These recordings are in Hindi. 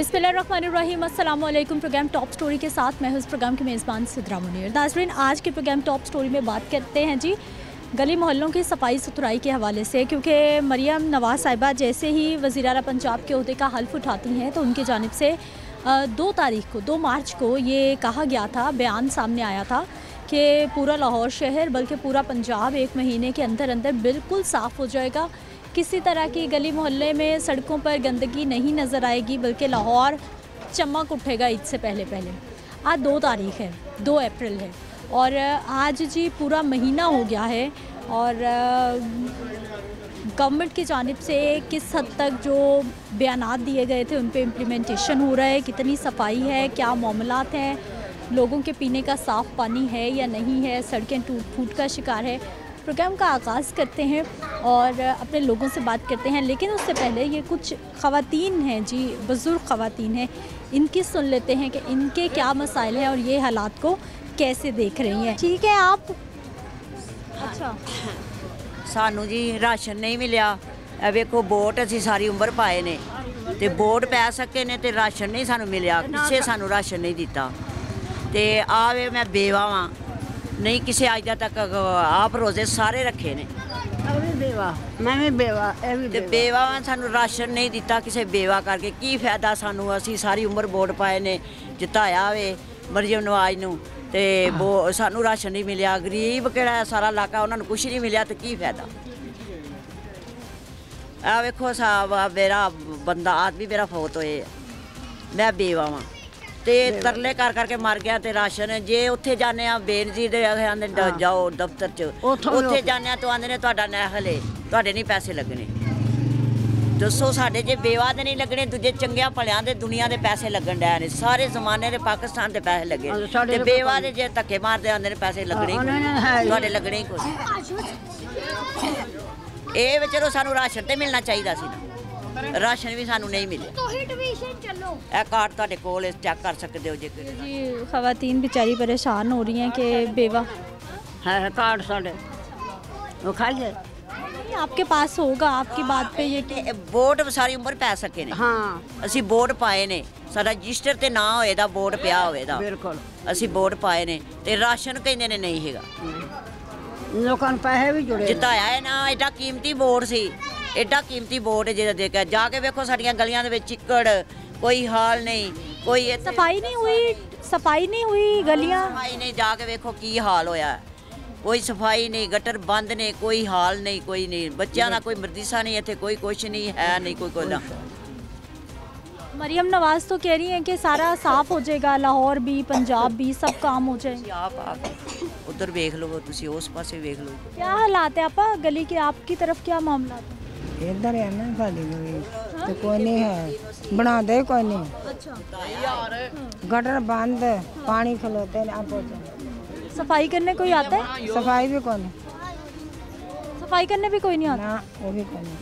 बिस्मिल्लाहिर्रहमानिर्रहीम, अस्सलाम वालेकुम। प्रोग्राम टॉप स्टोरी के साथ मैं हूँ इस प्रोग्राम की मेज़बान सिद्रा मुनीर। नाज़रीन, आज के प्रोग्राम टॉप स्टोरी में बात करते हैं जी गली मोहल्लों की सफाई सुथराई के हवाले से, क्योंकि मरियम नवाज़ साहिबा जैसे ही वज़ीर आला पंजाब के ओहदे का हल्फ उठाती हैं तो उनकी जानिब से 2 मार्च को ये कहा गया था, बयान सामने आया था कि पूरा लाहौर शहर बल्कि पूरा पंजाब 1 महीने के अंदर अंदर बिल्कुल साफ़ हो जाएगा। किसी तरह की गली मोहल्ले में सड़कों पर गंदगी नहीं नज़र आएगी, बल्कि लाहौर चमक उठेगा ईद से पहले पहले। आज 2 तारीख़ है, 2 अप्रैल है और आज जी पूरा महीना हो गया है और गवर्नमेंट की जानिब से किस हद तक जो बयानात दिए गए थे उन पे इम्प्लीमेंटेशन हो रहा है, कितनी सफाई है, क्या मामलात हैं, लोगों के पीने का साफ़ पानी है या नहीं है, सड़कें टूट फूट का शिकार है। प्रोग्राम का आगाज़ करते हैं और अपने लोगों से बात करते हैं, लेकिन उससे पहले ये कुछ ख़वातीन हैं जी, बुज़ुर्ग ख़वातीन हैं, इनकी सुन लेते हैं कि इनके क्या मसाइल हैं और ये हालात को कैसे देख रही हैं। ठीक है आप? अच्छा, सानू जी राशन नहीं मिलिया। वेखो वोट असी सारी उम्र पाए ने ते वोट पै सके ने ते राशन नहीं सानू मिलिया, किसे सानू राशन नहीं दिता। ते आवे मैं बेवा वां, नहीं किसी अज तक आप रोजे सारे रखे ने। मैं भी बेवा, ते बेवा सानू राशन नहीं दिता, किसी बेवा करके की फायदा सानू। असी सारी उम्र वोट पाए ने, जिताया वे मरियम नवाज नू ते वो सानू राशन नहीं मिलिया। गरीब केड़ा है सारा इलाका, उन्होंने कुछ नहीं मिलिया तो की फायदा। आ वेखो साहब, मेरा बंदा आदमी मेरा फौत होए, मैं बेवा वां ते तरले कर करके मर गया। ते राशन जे उत्थे जाने बेनजीर दे आंदे जाओ दफ्तर च, उत्थे जाने तो आंदे ने तुहाडा नहल है, तुहाडे नहीं पैसे लगने। दसो साडे जे बेवा दे नहीं लगने, दूजे चंगिया भलियां दे दुनिया दे पैसे लगन डे ने, सारे जमाने दे पाकिस्तान दे पैसे लगे ते बेवा दे जे धक्के मारदे आंदे ने पैसे लगने ही, तुहाडे लगने ही कोई। ए विचरो सानू राशन ते मिलना चाहिदा सी ना, राशन भी सानू नहीं मिले। ए कार्ड तुहाडे कोल चेक कर सकते हो जे जी। ख़वातीन बेचारी परेशान हो रही हैं कि बेवा है कार्ड साढ़े वो खाइए। आपके पास होगा, आपकी बात पे ये वोट सारी उम्र पै सके ने। हाँ, असी वोट पाए ने, साडा रजिस्टर ते ना होए दा वोट पिया होए दा, बिल्कुल असी वोट पाए ने ते राशन कहंदे ने नहीं हैगा। लोगों ने पैसे भी जुड़े जिताया है ना, एडा कीमती वोट सी, एडा कीमती वोट जेदा दे के जाके वेखो साडियां गलियां दे विच चिक्कड़, कोई हाल नहीं, कोई सफाई नहीं हुई गलियां, सफाई नहीं, जाके वेखो की हाल होया है। कोई सफाई नहीं, गटर बंद ने, कोई हाल नहीं, कोई नहीं, बच्चों का कोई मरदिसा नहीं, इतने कोई कुछ नहीं है, नहीं कोई ना। मरियम नवाज तो कह रही हैं कि सारा साफ हो जाएगा, लाहौर भी पंजाब भी सब काम हो जाए। आप उधर देख लो, तुसी उस पासे देख लो, क्या हालात है आपा गली के, आपकी तरफ क्या मामला है? इधर है ना साड़ी तो कोई नहीं है, बना दे कोई नहीं। अच्छा, गटर बंद, पानी खलोते हैं आप। सफाई करने कोई आता है? सफाई भी कोई नहीं, सफाई करने भी कोई नहीं आता ना, वो भी कोई नहीं,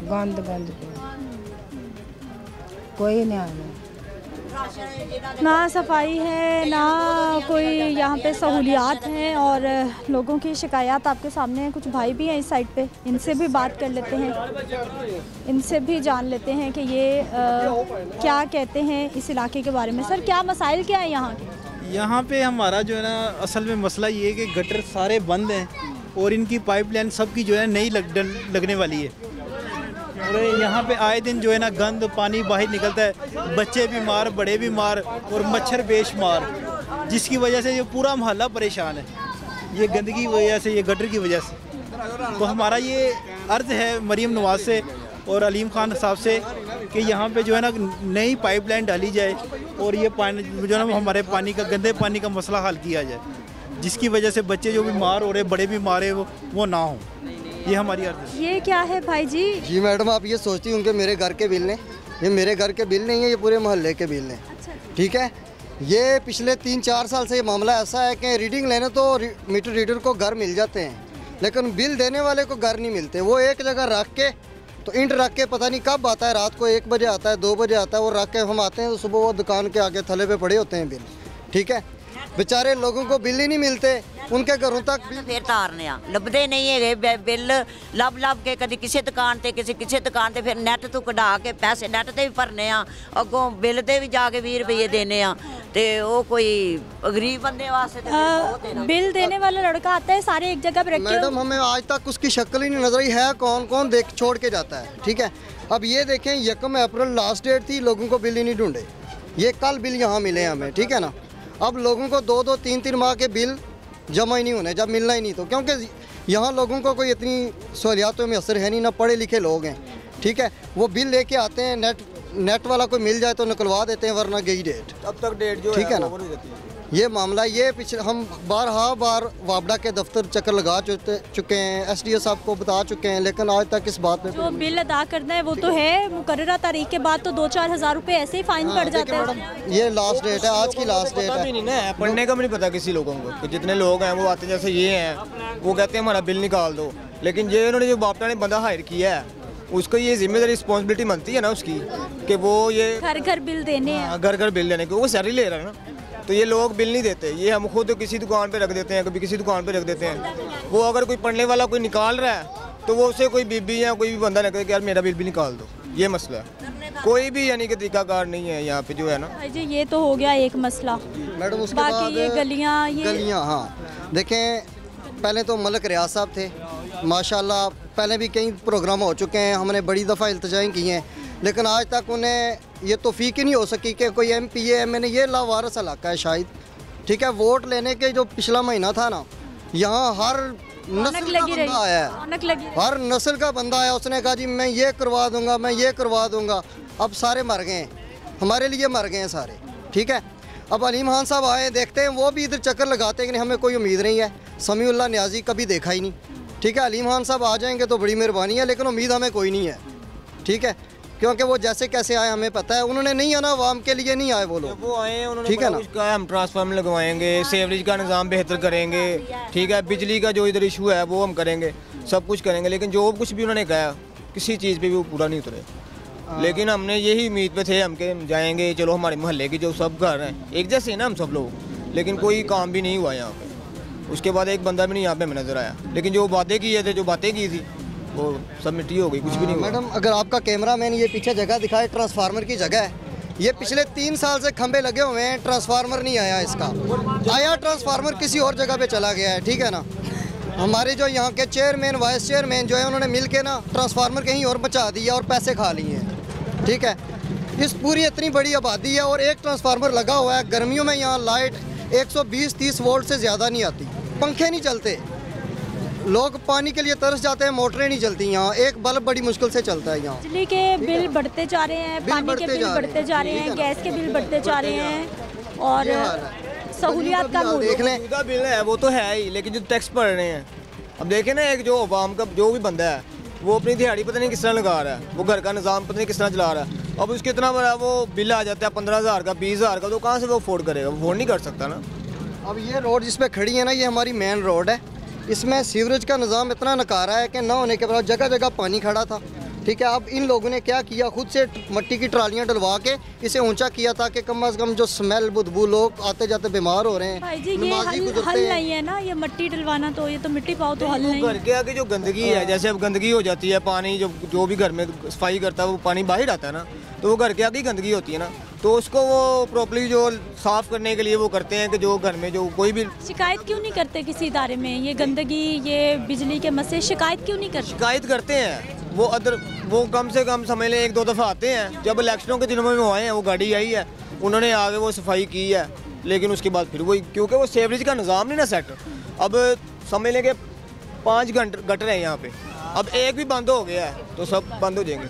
गंद कोई नहीं आ रहा, ना सफाई है ना कोई यहाँ पे सहूलियात हैं और लोगों की शिकायत आपके सामने हैं। कुछ भाई भी हैं इस साइड पे, इनसे भी बात कर लेते हैं, इनसे भी जान लेते हैं कि ये क्या कहते हैं इस इलाके के बारे में। सर, क्या मसाइल क्या है यहाँ के? यहाँ पे हमारा जो है ना असल में मसला ये है कि गटर सारे बंद हैं और इनकी पाइपलाइन सबकी जो है नई लगने वाली है और यहाँ पे आए दिन जो है ना गंद पानी बाहर निकलता है, बच्चे बीमार, बड़े बीमार और मच्छर बेशुमार, जिसकी वजह से ये पूरा मोहल्ला परेशान है, ये गंदगी की वजह से, ये गटर की वजह से। तो हमारा ये अर्ज़ है मरियम नवाज से और अलीम खान साहब से कि यहाँ पे जो है ना नई पाइपलाइन डाली जाए और ये पानी जो है ना हमारे पानी का, गंदे पानी का मसला हल किया जाए, जिसकी वजह से बच्चे जो बीमार हो रहे, बड़े बीमार है, वो ना हो। ये हमारी अर्ज़ है। ये क्या है भाई जी? जी मैडम, आप ये सोचती होंगे मेरे घर के बिल ने, ये मेरे घर के बिल नहीं है, ये पूरे मोहल्ले के बिल ने। ठीक है, ये पिछले 3-4 साल से ये मामला ऐसा है कि रीडिंग लेने तो मीटर रीडर को घर मिल जाते हैं, लेकिन बिल देने वाले को घर नहीं मिलते। वो एक जगह रख के, तो इंट रख के पता नहीं कब आता है, रात को 1 बजे आता है, 2 बजे आता है, वो रख के हम आते हैं तो सुबह वो दुकान के आगे थले पे पड़े होते हैं बिल। ठीक है, बेचारे लोगों को बिल ही नहीं मिलते, उनके घरों तक ਫਿਰ ਤਾਰਨੇ ਆ ਲੱਭਦੇ ਨਹੀਂ ਹੈਗੇ ਬਿੱਲ ਲੱਭ ਕੇ ਕਦੀ ਕਿਸੇ ਦੁਕਾਨ ਤੇ ਕਿਸੇ ਦੁਕਾਨ ਤੇ ਫਿਰ ਨੈਟ ਤੋਂ ਕਢਾ ਕੇ ਪੈਸੇ ਨੈਟ ਤੇ ਵੀ ਭਰਨੇ ਆ ਅੱਗੋਂ ਬਿੱਲ ਤੇ ਵੀ ਜਾ ਕੇ 20 ਰੁਪਏ ਦੇਣੇ ਆ ਤੇ ਉਹ ਕੋਈ गरीब बंदे वास्ते तो बहुत है ना। बिल देने वाला लड़का आता है, सारे एक जगह पे रखे मैडम हमें आज तक उसकी शक्ल ही नहीं नजर आई है, कौन देख छोड़ के जाता है। ठीक है, अब ये देखें 1 अप्रैल लास्ट डेट थी, लोगों को बिल ही नहीं ढूंढे, ये कल बिल यहाँ मिले हमें। ठीक है ना, अब लोगों को 2-2, 3-3 माह के बिल जमा ही नहीं होने, जब मिलना ही नहीं तो, क्योंकि यहाँ लोगों को कोई इतनी सहूलियातों में असर है नहीं, ना पढ़े लिखे लोग हैं। ठीक है, वो बिल लेके आते हैं, नेट वाला कोई मिल जाए तो निकलवा देते हैं, वरना गई डेट अब तक डेट जो ठीक है ना। ये मामला ये पिछले हम बार वापडा के दफ्तर चक्कर लगा चुके हैं, SDO साहब को बता चुके हैं, लेकिन आज तक इस बात पे जो बिल अदा करना है वो तो है, मुकर्ररा तारीख के बाद तो 2-4 हज़ार रुपए ऐसे ही फाइन पड़ जाते हैं। ये लास्ट डेट है, आज की लास्ट डेट है। भी नहीं ना पढ़ने का भी नहीं पता किसी लोगों को कि जितने लोग हैं वो आते जैसे ये हैं, वो कहते हैं हमारा बिल निकाल दो, लेकिन ये उन्होंने जो वापडा ने बंदा हायर किया है उसको ये जिम्मेदारी रिस्पॉन्सिबिलिटी बनती है ना उसकी कि वो ये घर बिल देने हैं, घर बिल देने के, वो सैलरी ले रहा है ना, तो ये लोग बिल नहीं देते, ये हम खुद किसी दुकान पे रख देते हैं, कभी किसी दुकान पे रख देते हैं। वो अगर कोई पढ़ने वाला कोई निकाल रहा है तो वो उसे कोई बीबी या कोई भी बंदा नहीं कहता कि यार मेरा बिल भी निकाल दो, ये मसला है। कोई भी यानी कि तरीकाकार नहीं है यहाँ पे जो है ना। जी ये तो हो गया एक मसला। मैडम उसके बाकी बाद ये गलियाँ हाँ देखें, पहले तो मलक रियाज साहब थे माशाल्लाह, पहले भी कई प्रोग्राम हो चुके हैं, हमने बड़ी दफ़ा इल्तिजाएं की हैं, लेकिन आज तक उन्हें ये तौफीक ही नहीं हो सकी कि कोई MPA MNA, ये लावारस इलाका है शायद। ठीक है, वोट लेने के जो पिछला महीना था ना, यहाँ हर नस्ल का बंदा आया है, हर नस्ल का बंदा आया, उसने कहा जी मैं ये करवा दूंगा, मैं ये करवा दूंगा। अब सारे मर गए हैं, हमारे लिए मर गए हैं सारे। ठीक है, अब अलीम खान साहब आए, देखते हैं, वो भी इधर चक्कर लगाते हैं कि हमें कोई उम्मीद नहीं है। समीउल्लाह न्याजी कभी देखा ही नहीं। ठीक है, अलीम खान साहब आ जाएंगे तो बड़ी मेहरबानी है, लेकिन उम्मीद हमें कोई नहीं है। ठीक है, क्योंकि वो जैसे कैसे आए हमें पता है, उन्होंने नहीं आना, आवाम के लिए नहीं आए वो लोग। वो आए उन्होंने ठीक है ना, कहा हम ट्रांसफार्मर लगवाएंगे, सेवरेज का निज़ाम बेहतर करेंगे, ठीक है, बिजली का जो इधर इशू है वो हम करेंगे, सब कुछ करेंगे, लेकिन जो कुछ भी उन्होंने कहा किसी चीज़ पे भी वो पूरा नहीं उतरे। लेकिन हमने यही उम्मीद पे थे हम के जाएंगे, चलो हमारे मोहल्ले के जो सब घर हैं एक जैसे ना हम सब लोग, लेकिन कोई काम भी नहीं हुआ यहाँ पे। उसके बाद एक बंदा भी नहीं यहाँ पे हमें नजर आया, लेकिन जो बातें किए थे, जो बातें की थी वो सब मिट्टी हो गई, कुछ भी नहीं हुआ। मैडम अगर आपका कैमरामैन ये पीछे जगह दिखाए, ट्रांसफार्मर की जगह है, ये पिछले 3 साल से खंबे लगे हुए हैं, ट्रांसफार्मर नहीं आया इसका, आया ट्रांसफार्मर किसी और जगह पे चला गया है। ठीक है ना, हमारे जो यहाँ के चेयरमैन वाइस चेयरमैन जो है उन्होंने मिल के ना ट्रांसफार्मर कहीं और बचा दिया और पैसे खा लिए हैं। ठीक है, इस पूरी इतनी बड़ी आबादी है और एक ट्रांसफार्मर लगा हुआ है, गर्मियों में यहाँ लाइट 120-30 वोल्ट से ज़्यादा नहीं आती, पंखे नहीं चलते, लोग पानी के लिए तरस जाते हैं, मोटरें नहीं चलती यहाँ, एक बल्ब बड़ी मुश्किल से चलता है यहाँ। बिजली के बिल बढ़ते जा रहे हैं, पानी के बिल बढ़ते जा रहे हैं, गैस के बिल बढ़ते जा रहे हैं और सहूलियात का देख लें, बिल है वो तो है ही, लेकिन जो टैक्स पड़ रहे हैं, अब देखें ना, एक जो अवाम का जो भी बंदा है वो अपनी दिहाड़ी पता नहीं किस तरह लगा रहा है, वो घर का निज़ाम पता नहीं किस तरह चला रहा है, अब उसके इतना बड़ा वो बिल आ जाता है 15,000 का, 20,000 का, तो कहाँ से वो अफोर्ड करेगा, वो अफोर्ड नहीं कर सकता ना। अब ये रोड जिस पे खड़ी है ना, ये हमारी मेन रोड है, इसमें सीवरेज का निज़ाम इतना नकारा है कि ना होने के बाद जगह जगह पानी खड़ा था। ठीक है, अब इन लोगों ने क्या किया, खुद से मट्टी की ट्रालियां डलवा के इसे ऊंचा किया ताकि कम से कम जो स्मेल बदबू, लोग आते जाते बीमार हो रहे हैं, भाई जी ये हल नहीं है ना, ये मट्टी डलवाना, तो ये तो मिट्टी पाओ तो हल नहीं। घर के आगे जो गंदगी है, जैसे अब गंदगी हो जाती है, पानी जो भी घर में सफाई करता है वो पानी बाहर आता है ना, तो वो घर के आगे गंदगी होती है ना, तो उसको वो प्रॉपर्ली जो साफ़ करने के लिए वो करते हैं कि जो घर में जो कोई भी शिकायत क्यों नहीं करते किसी इदारे में, ये गंदगी, ये बिजली के मसले, शिकायत क्यों नहीं करते? शिकायत करते हैं वो कम से कम समझ लें 1-2 दफ़ा आते हैं, जब इलेक्शनों के दिनों में वो आए हैं, वो गाड़ी आई है, उन्होंने आगे वो सफाई की है, लेकिन उसके बाद फिर वही, क्योंकि वो सेवरेज का निज़ाम नहीं ना सेट, अब समझ लें कि 5 गटर हैं यहाँ पे, अब एक भी बंद हो गया है तो सब बंद हो जाएंगे।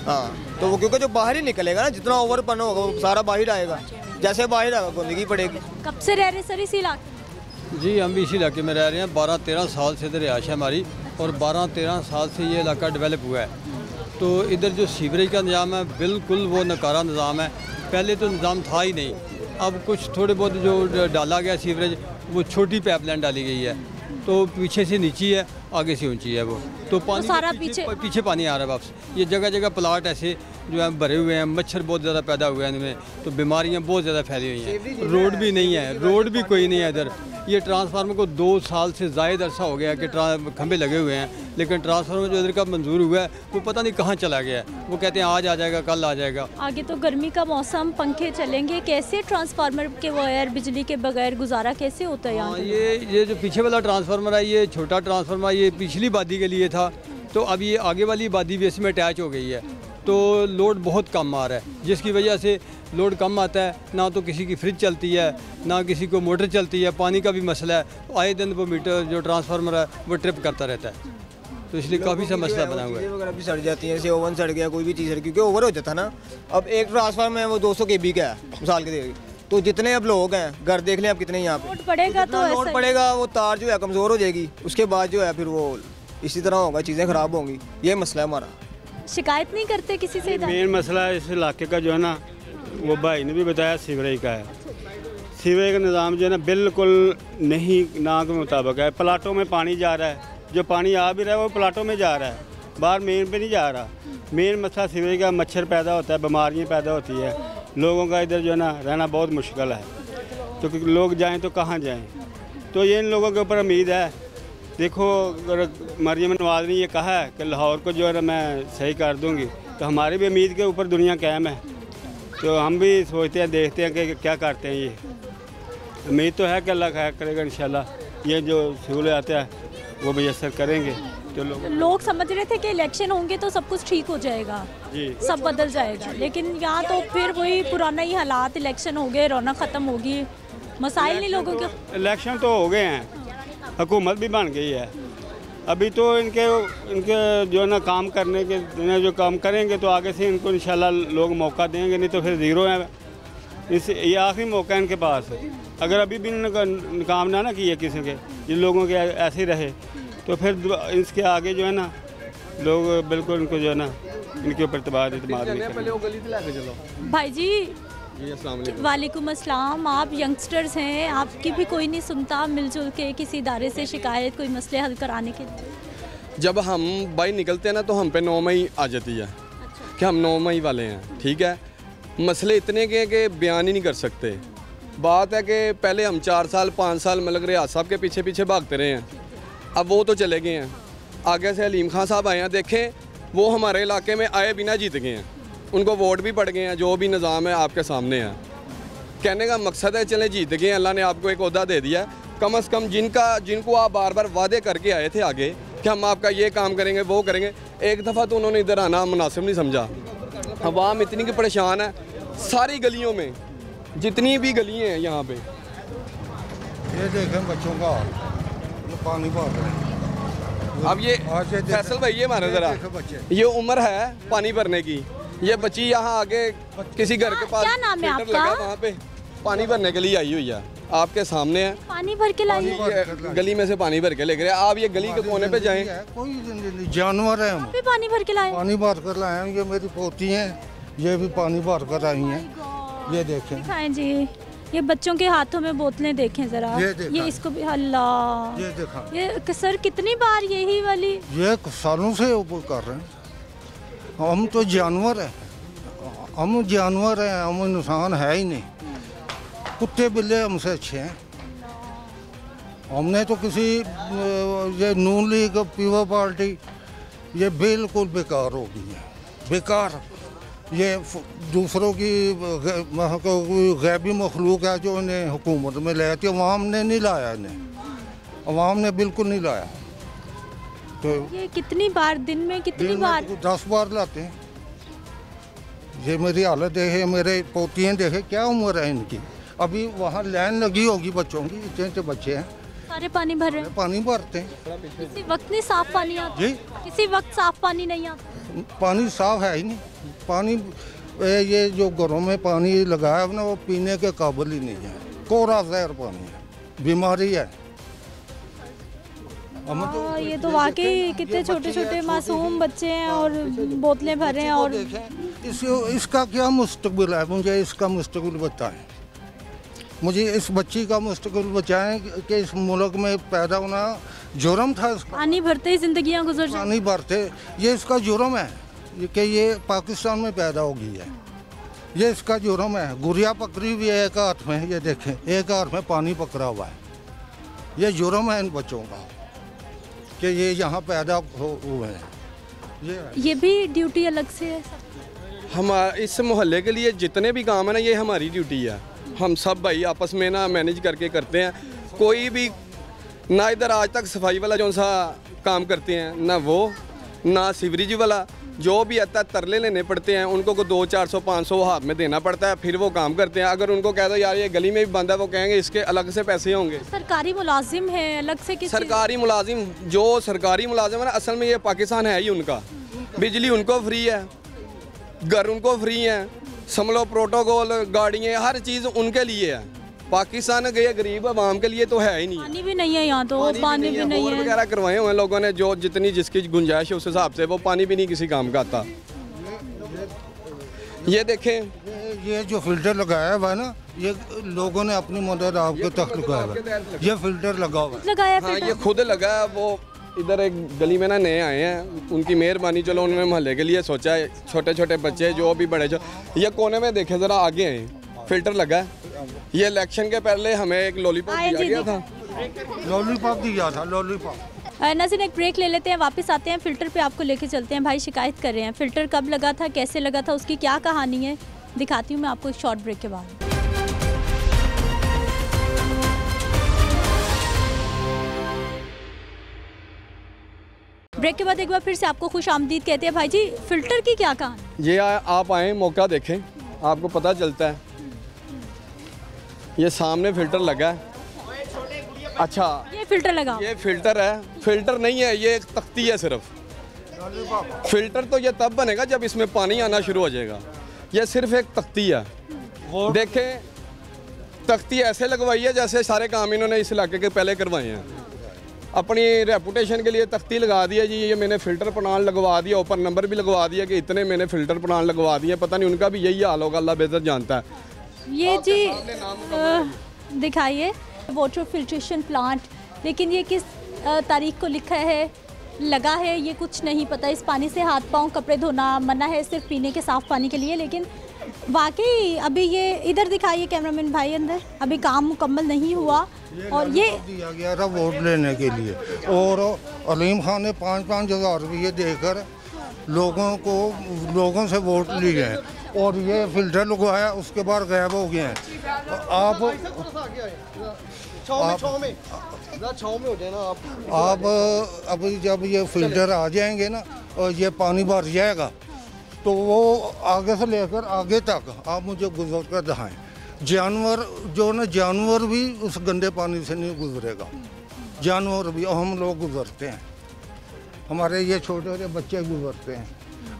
हाँ, तो वो क्योंकि जो बाहर ही निकलेगा ना, जितना ओवरपन होगा वो सारा बाहर आएगा, जैसे बाहर आएगा गंदगी पड़ेगी। कब से रह रहे सर इसी इलाके? जी हम भी इसी इलाके में रह रहे हैं, 12-13 साल से इधर रिहाइश है हमारी, और 12-13 साल से ये इलाका डेवलप हुआ है। तो इधर जो सीवरेज का निज़ाम है बिल्कुल वो नकारा निज़ाम है, पहले तो निज़ाम था ही नहीं, अब कुछ थोड़े बहुत जो डाला गया सीवरेज, वो छोटी पाइपलाइन डाली गई है, तो पीछे से नीची है आगे से ऊंची है वो, तो पानी सारा पीछे पानी आ रहा है वापस। ये जगह जगह प्लाट ऐसे जो है भरे हुए हैं, मच्छर बहुत ज़्यादा पैदा हुए हैं इनमें, तो बीमारियां बहुत ज़्यादा फैली हुई हैं। रोड भी नहीं है, रोड भी कोई नहीं है इधर। ये ट्रांसफार्मर को 2 साल से ज़ायद अरसा हो गया कि खंभे लगे हुए हैं, लेकिन ट्रांसफार्मर जो इधर का मंजूर हुआ है वो पता नहीं कहाँ चला गया है। वो कहते हैं आज आ जाएगा, कल आ जाएगा। आगे तो गर्मी का मौसम, पंखे चलेंगे, कैसे ट्रांसफार्मर के वायर, बिजली के बगैर गुजारा कैसे होता है यहाँ? हाँ, ये जो पीछे वाला ट्रांसफार्मर है, ये छोटा ट्रांसफार्मर, ये पिछली बादी के लिए था, तो अब ये आगे वाली बादी भी इसमें अटैच हो गई है, तो लोड बहुत कम आ रहा है, जिसकी वजह से लोड कम आता है। ना तो किसी की फ्रिज चलती है, ना किसी को मोटर चलती है, पानी का भी मसला है। तो आए दिन वो मीटर जो ट्रांसफार्मर है वो ट्रिप करता रहता है, तो इसलिए काफ़ी सा मसला बना हुआ है। वगैरह भी सड़ जाती है, जैसे ओवन सड़ गया, कोई भी चीज़ सड़, क्योंकि ओवर हो जाता ना। अब एक ट्रांसफार्मर है वो 200 kV का है मिसाल के लिए, तो जितने अब लोग हैं, घर देख लें आप कितने यहाँ पे लोड पड़ेगा, तो लोड पड़ेगा, वो तार जो है कमज़ोर हो जाएगी, उसके बाद जो है फिर वो इसी तरह होगा, चीज़ें ख़राब होंगी। ये मसला है हमारा। शिकायत नहीं करते किसी से? मेन मसला इस इलाके का जो है ना, वो भाई ने भी बताया, सीवरेज का है। सीवरेज का निज़ाम जो है ना बिल्कुल नहीं, ना के मुताबिक है। प्लाटों में पानी जा रहा है, जो पानी आ भी रहा है वो प्लाटों में जा रहा है, बाहर मेन पे नहीं जा रहा। मेन मसला सीवरेज का, मच्छर पैदा होता है, बीमारियाँ पैदा होती है, लोगों का इधर जो है ना रहना बहुत मुश्किल है। तो लोग जाएँ तो कहाँ जाएँ? तो ये इन लोगों के ऊपर उम्मीद है। देखो, अगर मरियम नवाज ने ये कहा है कि लाहौर को जो है मैं सही कर दूंगी, तो हमारी भी उम्मीद के ऊपर दुनिया कायम है। तो हम भी सोचते हैं, देखते हैं कि क्या करते हैं। ये उम्मीद तो है कि अल्लाह खैर करेगा इंशाल्लाह। ये जो सहूलियात है वो मुयस्सर करेंगे। तो लोग समझ रहे थे कि इलेक्शन होंगे तो सब कुछ ठीक हो जाएगा, जी, सब बदल जाएगा, लेकिन यहाँ तो फिर वही पुराना ही हालात। इलेक्शन हो गए, रौनक ख़त्म होगी, मसाइल नहीं लोगों के। इलेक्शन तो हो गए हैं, हुकूमत भी बन गई है। अभी तो इनके जो है ना काम करने के, जो काम करेंगे तो आगे से इनको इंशाल्लाह लोग मौका देंगे, नहीं तो फिर ज़ीरो है। ये आखिरी मौका है इनके पास। अगर अभी भी इन्होंने काम ना किए किसी के, जिन लोगों के ऐसे ही रहे, तो फिर इसके आगे जो है ना लोग बिल्कुल इनको जो है ना इनके ऊपर इतबार नहीं करेंगे। भाई जी वालेकुम अस्सलाम, आप यंगस्टर्स हैं, आपकी भी कोई नहीं सुनता मिलजुल के किसी इदारे से शिकायत, कोई मसले हल कराने के लिए? जब हम बाहर निकलते हैं ना तो हम पे 9 मई आ जाती है कि हम 9 मई वाले हैं, ठीक है। मसले इतने के कि बयान ही नहीं कर सकते। बात है कि पहले हम 4 साल 5 साल मलक रियाज साहब के पीछे पीछे भागते रहे हैं, अब वो तो चले गए हैं। आगे से हलीम खान साहब आए हैं, देखें वो हमारे इलाके में आए बिना जीत गए हैं, उनको वोट भी पड़ गए हैं, जो भी निज़ाम है आपके सामने है। कहने का मकसद है चले जीत गए, अल्लाह ने आपको एक ओहदा दे दिया। कम से कम जिनको आप बार बार वादे करके आए थे आगे कि हम आपका ये काम करेंगे, वो करेंगे, एक दफ़ा तो उन्होंने इधर आना मुनासिब नहीं समझा। अवाम इतनी की परेशान है, सारी गलियों में जितनी भी गलियाँ हैं यहाँ पे। ये देखें बच्चों का ये पानी भर रहे हैं। अब ये फैसल भाई, ये हमारे ज़रा, ये उम्र है पानी भरने की। ये बच्ची यहाँ आगे किसी घर के पास क्या नाम है आपका? वहाँ पे पानी भरने के लिए आई हुई है, आपके सामने है। पानी भर के लाई, गली में से पानी भर के लेकर आए। आप ये गली के कोने पे जाएं, कोई जानवर है, हम पानी भर के लाए, पानी भर कर लाए हैं। ये मेरी पोती हैं, ये भी पानी भर कर आई हैं। ये देखें दिखाएं जी, ये बच्चों के हाथों में बोतलें देखें जरा, ये इसको भी, अल्लाह, ये देखा, ये सर कितनी बार यही वाली, ये सालों से वो कर रहे हैं। हम तो जानवर हैं, हम जानवर हैं, हम इंसान है ही नहीं। कुत्ते बिल्ले हमसे अच्छे हैं। हमने तो किसी ये नून लीग पीपल पार्टी ये बिल्कुल बेकार हो गई है, बेकार। ये दूसरों की गैबी मखलूक है जो इन्हें हुकूमत में ले आती है, अवाम ने नहीं लाया इन्हें, अवाम ने बिल्कुल नहीं लाया। तो ये कितनी बार दिन में कितनी बार? 10 बार लाते हैं। ये मेरी हालत देखे, मेरे पोतियाँ देखे, क्या उम्र है इनकी। अभी वहाँ लाइन लगी होगी बच्चों की, इतने बच्चे हैं, सारे पानी भर रहे हैं, पानी भरते हैं। किसी वक्त नहीं साफ पानी आता जी, किसी वक्त साफ पानी नहीं आता, पानी साफ है ही नहीं। पानी ये जो घरों में पानी लगाया है ना, वो पीने के काबिल ही नहीं है, कोरा जहर पानी है, बीमारी है। ये तो वाकई कितने छोटे छोटे मासूम बच्चे हैं और बोतलें भर रहे हैं। और इसका क्या मुस्तकबिल है, मुझे इसका मुस्तकबिल बताएं। मुझे इस बच्ची का मुस्तकबिल बचाएं कि इस मुल्क में पैदा होना जुर्म था इसका। पानी भरते ही जिंदगियां गुजर जाती। पानी भरते, ये इसका जुर्म है कि ये पाकिस्तान में पैदा हो गई है, ये इसका जुर्म है। गुड़िया पकड़ी हुई है एक हाथ में, ये देखें एक हाथ में पानी पकड़ा हुआ है, ये जुर्म है इन बच्चों का कि ये यहाँ पैदा हुए हैं। ये भी ड्यूटी अलग से है। हम इस मोहल्ले के लिए जितने भी काम है ना, ये हमारी ड्यूटी है। हम सब भाई आपस में ना मैनेज करके करते हैं। कोई भी ना इधर आज तक सफाई वाला जो सा काम करते हैं, ना वो ना सीवरेज वाला, जो भी आता है तरले लेने पड़ते हैं उनको को 200-400-500 हाथ में देना पड़ता है, फिर वो काम करते हैं। अगर उनको कह दो यार ये गली में भी बंद है, वो कहेंगे इसके अलग से पैसे होंगे। सरकारी मुलाजिम है अलग से किसी? सरकारी मुलाजिम, जो सरकारी मुलाजिम है ना, असल में ये पाकिस्तान है ही उनका। बिजली उनको फ्री है, घर उनको फ्री है, समझ लो प्रोटोकॉल, गाड़ियाँ, हर चीज़ उनके लिए है। पाकिस्तान गए गरीब आवाम के लिए तो है ही नहीं। पानी भी नहीं है यहाँ तो, पानी भी नहीं है। वगैरह करवाए हुए हैं लोगों ने, जो जितनी जिसकी गुंजाइश है उस हिसाब से, वो पानी भी नहीं किसी काम का आता। ये देखें, ये जो फिल्टर लगाया हुआ है ना, ये लोगों ने अपनी मदद आपके तक लगाया हुआ है। ये फिल्टर लगा हुआ है, लगाया हाँ, ये खुद लगा। वो इधर एक गली में ना नए आए हैं, उनकी मेहरबानी, चलो उन्होंने मोहल्ले के लिए सोचा है। छोटे छोटे बच्चे जो भी बड़े, जो ये कोने में देखे ज़रा आगे हैं, फिल्टर लगा है। ये इलेक्शन के पहले हमें एक लॉलीपॉप दिया गया था, लॉलीपॉप दिया था, लॉलीपॉप। नाज़रीन एक ब्रेक ले लेते हैं, वापस आते हैं, फ़िल्टर पे आपको लेके चलते हैं। भाई शिकायत कर रहे हैं, फ़िल्टर कब लगा था, कैसे लगा था, उसकी क्या कहानी है, दिखाती हूँ मैं आपको एक शॉर्ट ब्रेक के बाद। ब्रेक के बाद एक बार फिर से आपको खुश आमदीद कहते हैं। भाई जी फ़िल्टर की क्या कहानी? ये आप आए, मौका देखें, आपको पता चलता है। ये सामने फ़िल्टर लगा है। अच्छा, ये फ़िल्टर लगा? ये फ़िल्टर है, फ़िल्टर नहीं है, ये एक तख्ती है सिर्फ। फ़िल्टर तो ये तब बनेगा जब इसमें पानी आना शुरू हो जाएगा। ये सिर्फ एक तख्ती है। देखें, तख्ती ऐसे लगवाई है जैसे सारे काम इन्होंने इस इलाके के पहले करवाए हैं। अपनी रेपुटेशन के लिए तख्ती लगा दिया जी, ये मैंने फ़िल्टर प्लान लगवा दिया, ऊपर नंबर भी लगवा दिया कि इतने मैंने फ़िल्टर प्लान लगवा दिए। पता नहीं उनका भी यही हाल होगा, अल्लाह बेहतर जानता है। ये जी दिखाइए वाटर फिल्ट्रेशन प्लांट, लेकिन ये किस तारीख को लिखा है, लगा है, ये कुछ नहीं पता। इस पानी से हाथ पांव कपड़े धोना मना है, सिर्फ पीने के साफ़ पानी के लिए। लेकिन वाकई अभी ये इधर दिखाइए कैमरामैन भाई, अंदर अभी काम मुकम्मल नहीं हुआ। और ये दिया गया था वोट लेने के लिए, और अलीम खान ने 5-5 हज़ार रुपये देकर लोगों से वोट लिए हैं, और ये फिल्टर लगवाया, उसके बाद गायब हो गए हैं। आप अभी जब ये फिल्टर आ जाएंगे ना और ये पानी भर जाएगा, तो वो आगे से लेकर आगे तक आप मुझे गुजर कर दिखाएं। जानवर जो ना, जानवर भी उस गंदे पानी से नहीं गुजरेगा, जानवर भी, और हम लोग गुजरते हैं। हमारे ये छोटे छोटे बच्चे गुजरते हैं,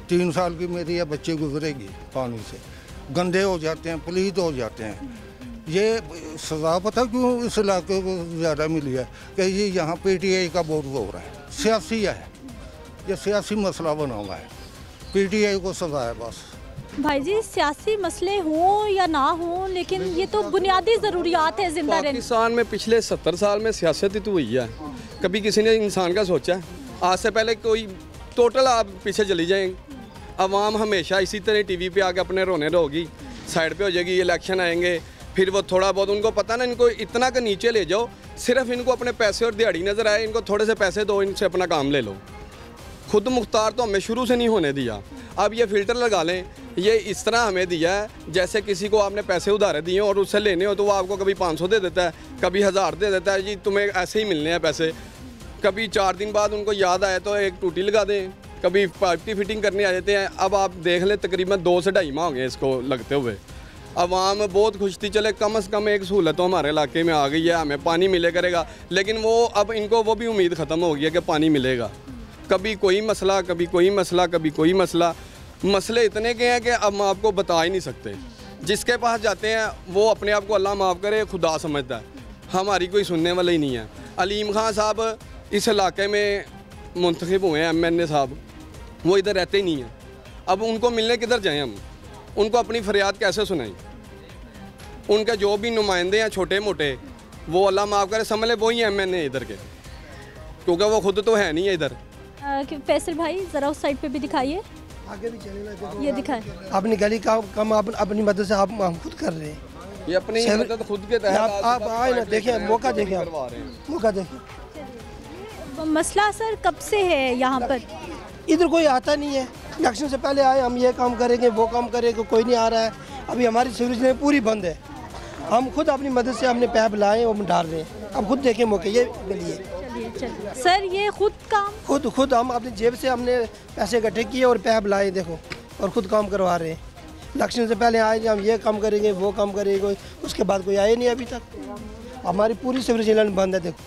3 साल की मेरी ये बच्चे गुजरेगी पानी से, गंदे हो जाते हैं, पलीत हो जाते हैं। ये सज़ा पता क्यों इस इलाके को ज़्यादा मिली है कि ये यहाँ PTI का बहुत हो रहा है, सियासी है, ये सियासी मसला बना हुआ है, PTI को सज़ा है बस। भाई जी सियासी मसले हों या ना हों, लेकिन ये तो बुनियादी ज़रूरियात है जिंदा रहने। पाकिस्तान में पिछले 70 साल में सियासत ही तो हुई है, कभी किसी ने इंसान का सोचा है? आज से पहले कोई टोटल आप पीछे चली जाएं, अवाम हमेशा इसी तरह टीवी पे आके अपने रोने रहोगी, साइड पे हो जाएगी। इलेक्शन आएंगे, फिर वो थोड़ा बहुत उनको पता ना, इनको इतना का नीचे ले जाओ, सिर्फ इनको अपने पैसे और दिहाड़ी नज़र आए, इनको थोड़े से पैसे दो, इनसे अपना काम ले लो। खुद मुख्तार तो हमें शुरू से नहीं होने दिया। अब ये फ़िल्टर लगा लें, ये इस तरह हमें दिया है जैसे किसी को आपने पैसे उधारे दिए और उससे लेने हो तो वो आपको कभी 500 दे देता है, कभी 1000 दे देता है, जी तुम्हें ऐसे ही मिलने हैं पैसे। कभी 4 दिन बाद उनको याद आए तो एक टूटी लगा दें, कभी पाइप की फिटिंग करने आ जाते हैं। अब आप देख लें तकरीबन 2 से 2.5 माह हो गए इसको लगते हुए। अवाम बहुत खुश थी, चले कम से कम एक सहूलत तो हमारे इलाके में आ गई है, हमें पानी मिले करेगा। लेकिन वो अब इनको वो भी उम्मीद ख़त्म हो गई है कि पानी मिलेगा। कभी कोई मसला, कभी कोई मसला, कभी कोई मसला। मसले इतने के हैं कि अब हम आपको बता ही नहीं सकते। जिसके पास जाते हैं वो अपने आप को अल्लाह माफ़ करे खुदा समझता है, हमारी कोई सुनने वाला ही नहीं है। अलीम खान साहब इस इलाके में मुंतखब हुए हैं, MNA साहब, वो इधर रहते ही नहीं हैं। अब उनको मिलने किधर जाएं हम, उनको अपनी फरियाद कैसे सुनाएं? उनके जो भी नुमाइंदे हैं छोटे मोटे, वो अल्लाह माफ़ करे समझ ले वो ही MNA इधर के। क्योंकि वो खुद तो है नहीं है इधर। फैसल भाई ज़रा उस साइड पे भी दिखाइए, आगे भी चले ये दिखाएं। अपनी गली का काम अपनी मदद से आप हम खुद कर रहे हैं, ये अपनी मदद खुद के तहत आप आए ना, देखिए मौका देखिए, मौका देखिए। मसला सर कब से है यहाँ पर? इधर कोई आता नहीं है, इलेक्शन से पहले आए हम ये काम करेंगे वो काम करेंगे, कोई नहीं आ रहा है। अभी हमारी सीवरेज लाइन पूरी बंद है, हम खुद अपनी मदद से हमने पैप लाए और डाल रहे हैं। अब खुद देखें मौके ये मिली है। चलिए सर, ये खुद काम खुद हम अपनी जेब से हमने पैसे इकट्ठे किए और पैप लाए देखो, और खुद काम करवा रहे हैं। इलेक्शन से पहले आए हम ये काम करेंगे वो काम करेंगे, उसके बाद कोई आए नहीं अभी तक। हमारी पूरी सीवरेज लाइन बंद है देखो।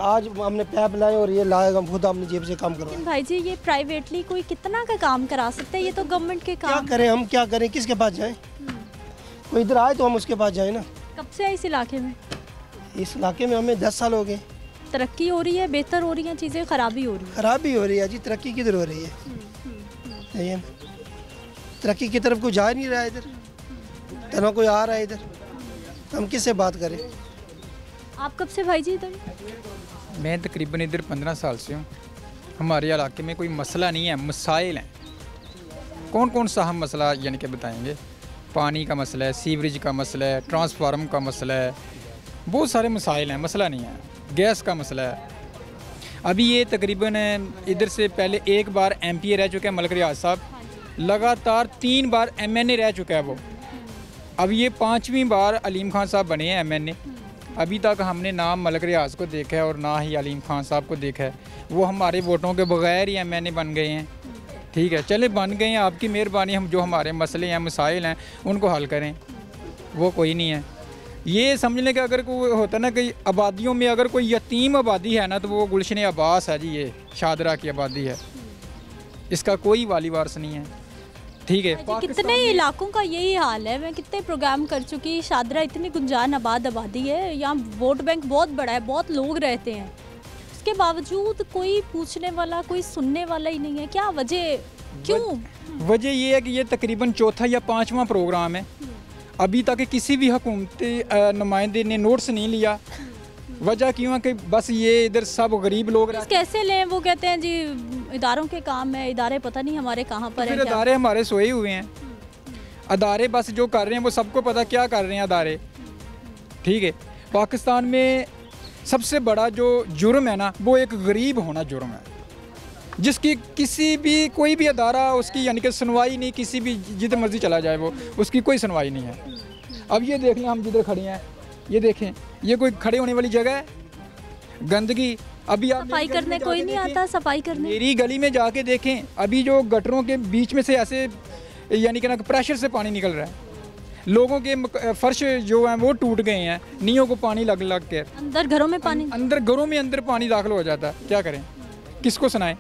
आज हमने पैप लाए और ये लाए, हम खुद अपनी जेब से काम करवाए। भाई जी, ये प्राइवेटली कोई कितना का काम करा सकता है? ये तो गवर्नमेंट के काम। क्या करें हम, क्या करें, किसके पास जाएं? कोई इधर आए तो हम उसके पास जाएं ना। कब से है इस इलाके में? इस इलाके में हमें 10 साल हो गए। तरक्की हो रही है, बेहतर हो रही है चीज़ें, खराबी हो रही है? खराबी हो रही है जी, तरक्की किधर हो रही है? तरक्की की तरफ कोई जा नहीं रहा है इधर, ना कोई आ रहा है इधर, हम किससे बात करें? आप कब से भाई जी इधर? मैं तकरीबन इधर 15 साल से हूँ। हमारे इलाके में कोई मसला नहीं है, मसाइल हैं। कौन कौन सा हम मसला यानी कि बताएंगे? पानी का मसला है, सीवरेज का मसला है, ट्रांसफार्मर का मसला है, बहुत सारे मसाइल हैं, मसला नहीं है। गैस का मसला है। अभी ये तकरीबन इधर से पहले एक बार MP रह चुके हैं मलक रियाज साहब, लगातार 3 बार MNA रह चुका है वो। अब ये 5वीं बार अलीम खान साहब बने हैं MNA। अभी तक हमने ना मलक रियाज को देखा है और ना ही अलीम खान साहब को देखा है। वो हमारे वोटों के बगैर ही MNA बन गए हैं। ठीक है, चले बन गए हैं, आपकी मेहरबानी। हम जो हमारे मसले हैं, मसाइल हैं, उनको हल करें, वो कोई नहीं है। ये समझ लें कि अगर कोई होता ना कि आबादियों में अगर कोई यतीम आबादी है ना, तो वो गुलशन अब्बास है जी, ये शादरा की आबादी है, इसका कोई वाली वारस नहीं है। ठीक है, कितने इलाकों का यही हाल है। मैं कितने प्रोग्राम कर चुकी, शादरा इतनी गुंजान आबादी है, यहाँ वोट बैंक बहुत बड़ा है, बहुत लोग रहते हैं, इसके बावजूद कोई पूछने वाला, कोई सुनने वाला ही नहीं है। क्या वजह, क्यों? वजह ये है कि ये तकरीबन 4था या 5वां प्रोग्राम है। अभी तक किसी भी हुकूमती नुमाइंदे ने नोट्स नहीं लिया। वजह क्यों है कि बस ये इधर सब गरीब लोग कैसे लें? वो कहते हैं जी इदारों के काम है, इदारे पता नहीं हमारे कहाँ पर हैं। इदारे हमारे सोए हुए हैं। अदारे बस जो कर रहे हैं वो सबको पता क्या कर रहे हैं अदारे। ठीक है, पाकिस्तान में सबसे बड़ा जो जुर्म है ना, वो एक गरीब होना जुर्म है, जिसकी किसी भी कोई भी अदारा उसकी यानी कि सुनवाई नहीं, किसी भी जिधर मर्जी चला जाए वो उसकी कोई सुनवाई नहीं है। अब ये देख लें, हम जिधर खड़े हैं, ये देखें, ये कोई खड़े होने वाली जगह है? गंदगी। अभी आप सफाई करने कोई नहीं आता, सफाई करने। मेरी गली में जाके देखें, अभी जो गटरों के बीच में से ऐसे यानी कि ना प्रेशर से पानी निकल रहा है। लोगों के फर्श जो हैं वो टूट गए हैं, नींयों को पानी लग लग के। अंदर घरों में पानी, अंदर घरों में अंदर पानी दाखिल हो जाता है। क्या करें, किसको सुनाएं?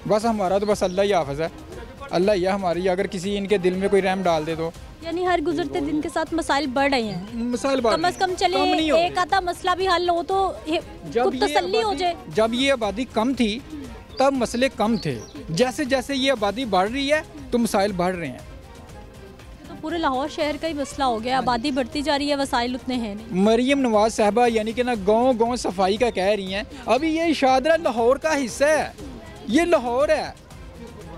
बस हमारा तो बस अल्लाह ही हाफ़िज़ है, अल्लाह ही हमारी। अगर किसी इनके दिल में कोई रहम डाल दे तो। यानी हर गुजरते दिन के साथ मसाइल बढ़ रहे हैं। मसाइल कम से कम चले एक आधा मसला भी हल हो तो तसल्ली हो जाए। जब ये आबादी कम थी तब मसले कम थे। जैसे जैसे ये आबादी बढ़ रही है तो मसाइल बढ़ रहे हैं। तो पूरे लाहौर शहर का ही मसला हो गया, आबादी बढ़ती जा रही है, वसाइल उतने हैं नहीं। मरियम नवाज साहबा यानी कि ना गाँव गाँव सफाई का कह रही हैं। अभी ये शादरा लाहौर का हिस्सा है, ये लाहौर है।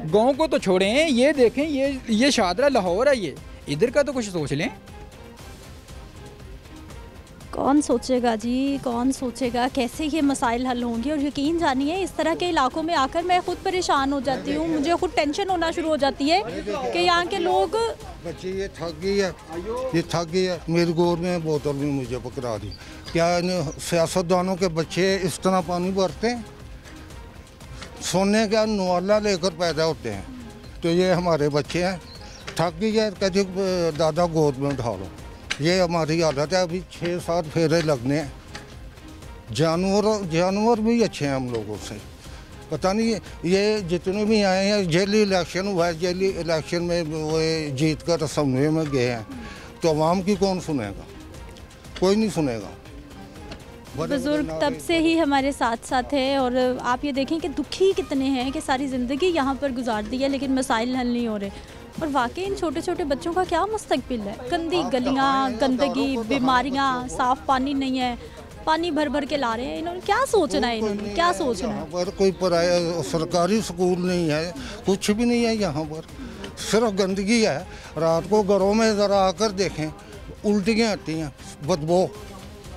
गाँव को तो छोड़ें, ये देखें, ये शादरा लाहौर है, ये इधर का तो कुछ सोच लें। कौन सोचेगा जी, कौन सोचेगा कैसे ये मसाइल हल होंगे? और यकीन जानिए, इस तरह के इलाकों में आकर मैं खुद परेशान हो जाती हूँ, मुझे खुद टेंशन होना शुरू हो जाती है कि यहाँ के लोग। बच्ची ये थक गई है, ये थक गई है। मेरी गोद में बोतल भी मुझे पकड़ा दी। क्या इन सियासतदानों के बच्चे इस तरह पानी भरते हैं? सोने का नवाला लेकर पैदा होते हैं। तो ये हमारे बच्चे हैं, थक गई है, कहते दादा गोद में उठा लो। ये हमारी आदत है। अभी 6-7 फेरे लगने हैं। जानवर भी अच्छे हैं हम लोगों से। पता नहीं ये जितने भी आए हैं, जेली इलेक्शन हुआ है, जेली इलेक्शन में वो जीत कर असम्बली में गए हैं, तो अवाम की कौन सुनेगा? कोई नहीं सुनेगा। बुजुर्ग तब से ही हमारे साथ साथ है। और आप ये देखें कि दुखी कितने हैं कि सारी ज़िंदगी यहाँ पर गुजार दी है लेकिन मसाइल हल नहीं हो रहे। और वाकई इन छोटे छोटे बच्चों का क्या मुस्तकबिल है। गंदी गलियाँ, गंदगी, बीमारियाँ, साफ़ पानी नहीं है, पानी भर भर के ला रहे हैं। इन्होंने क्या सोचना है, इन्होंने क्या सोचना है। पर कोई पराया सरकारी स्कूल नहीं है, कुछ भी नहीं है यहाँ पर, सिर्फ गंदगी है। रात को घरों में ज़रा आकर देखें, उल्टियाँ आती हैं, बदबू,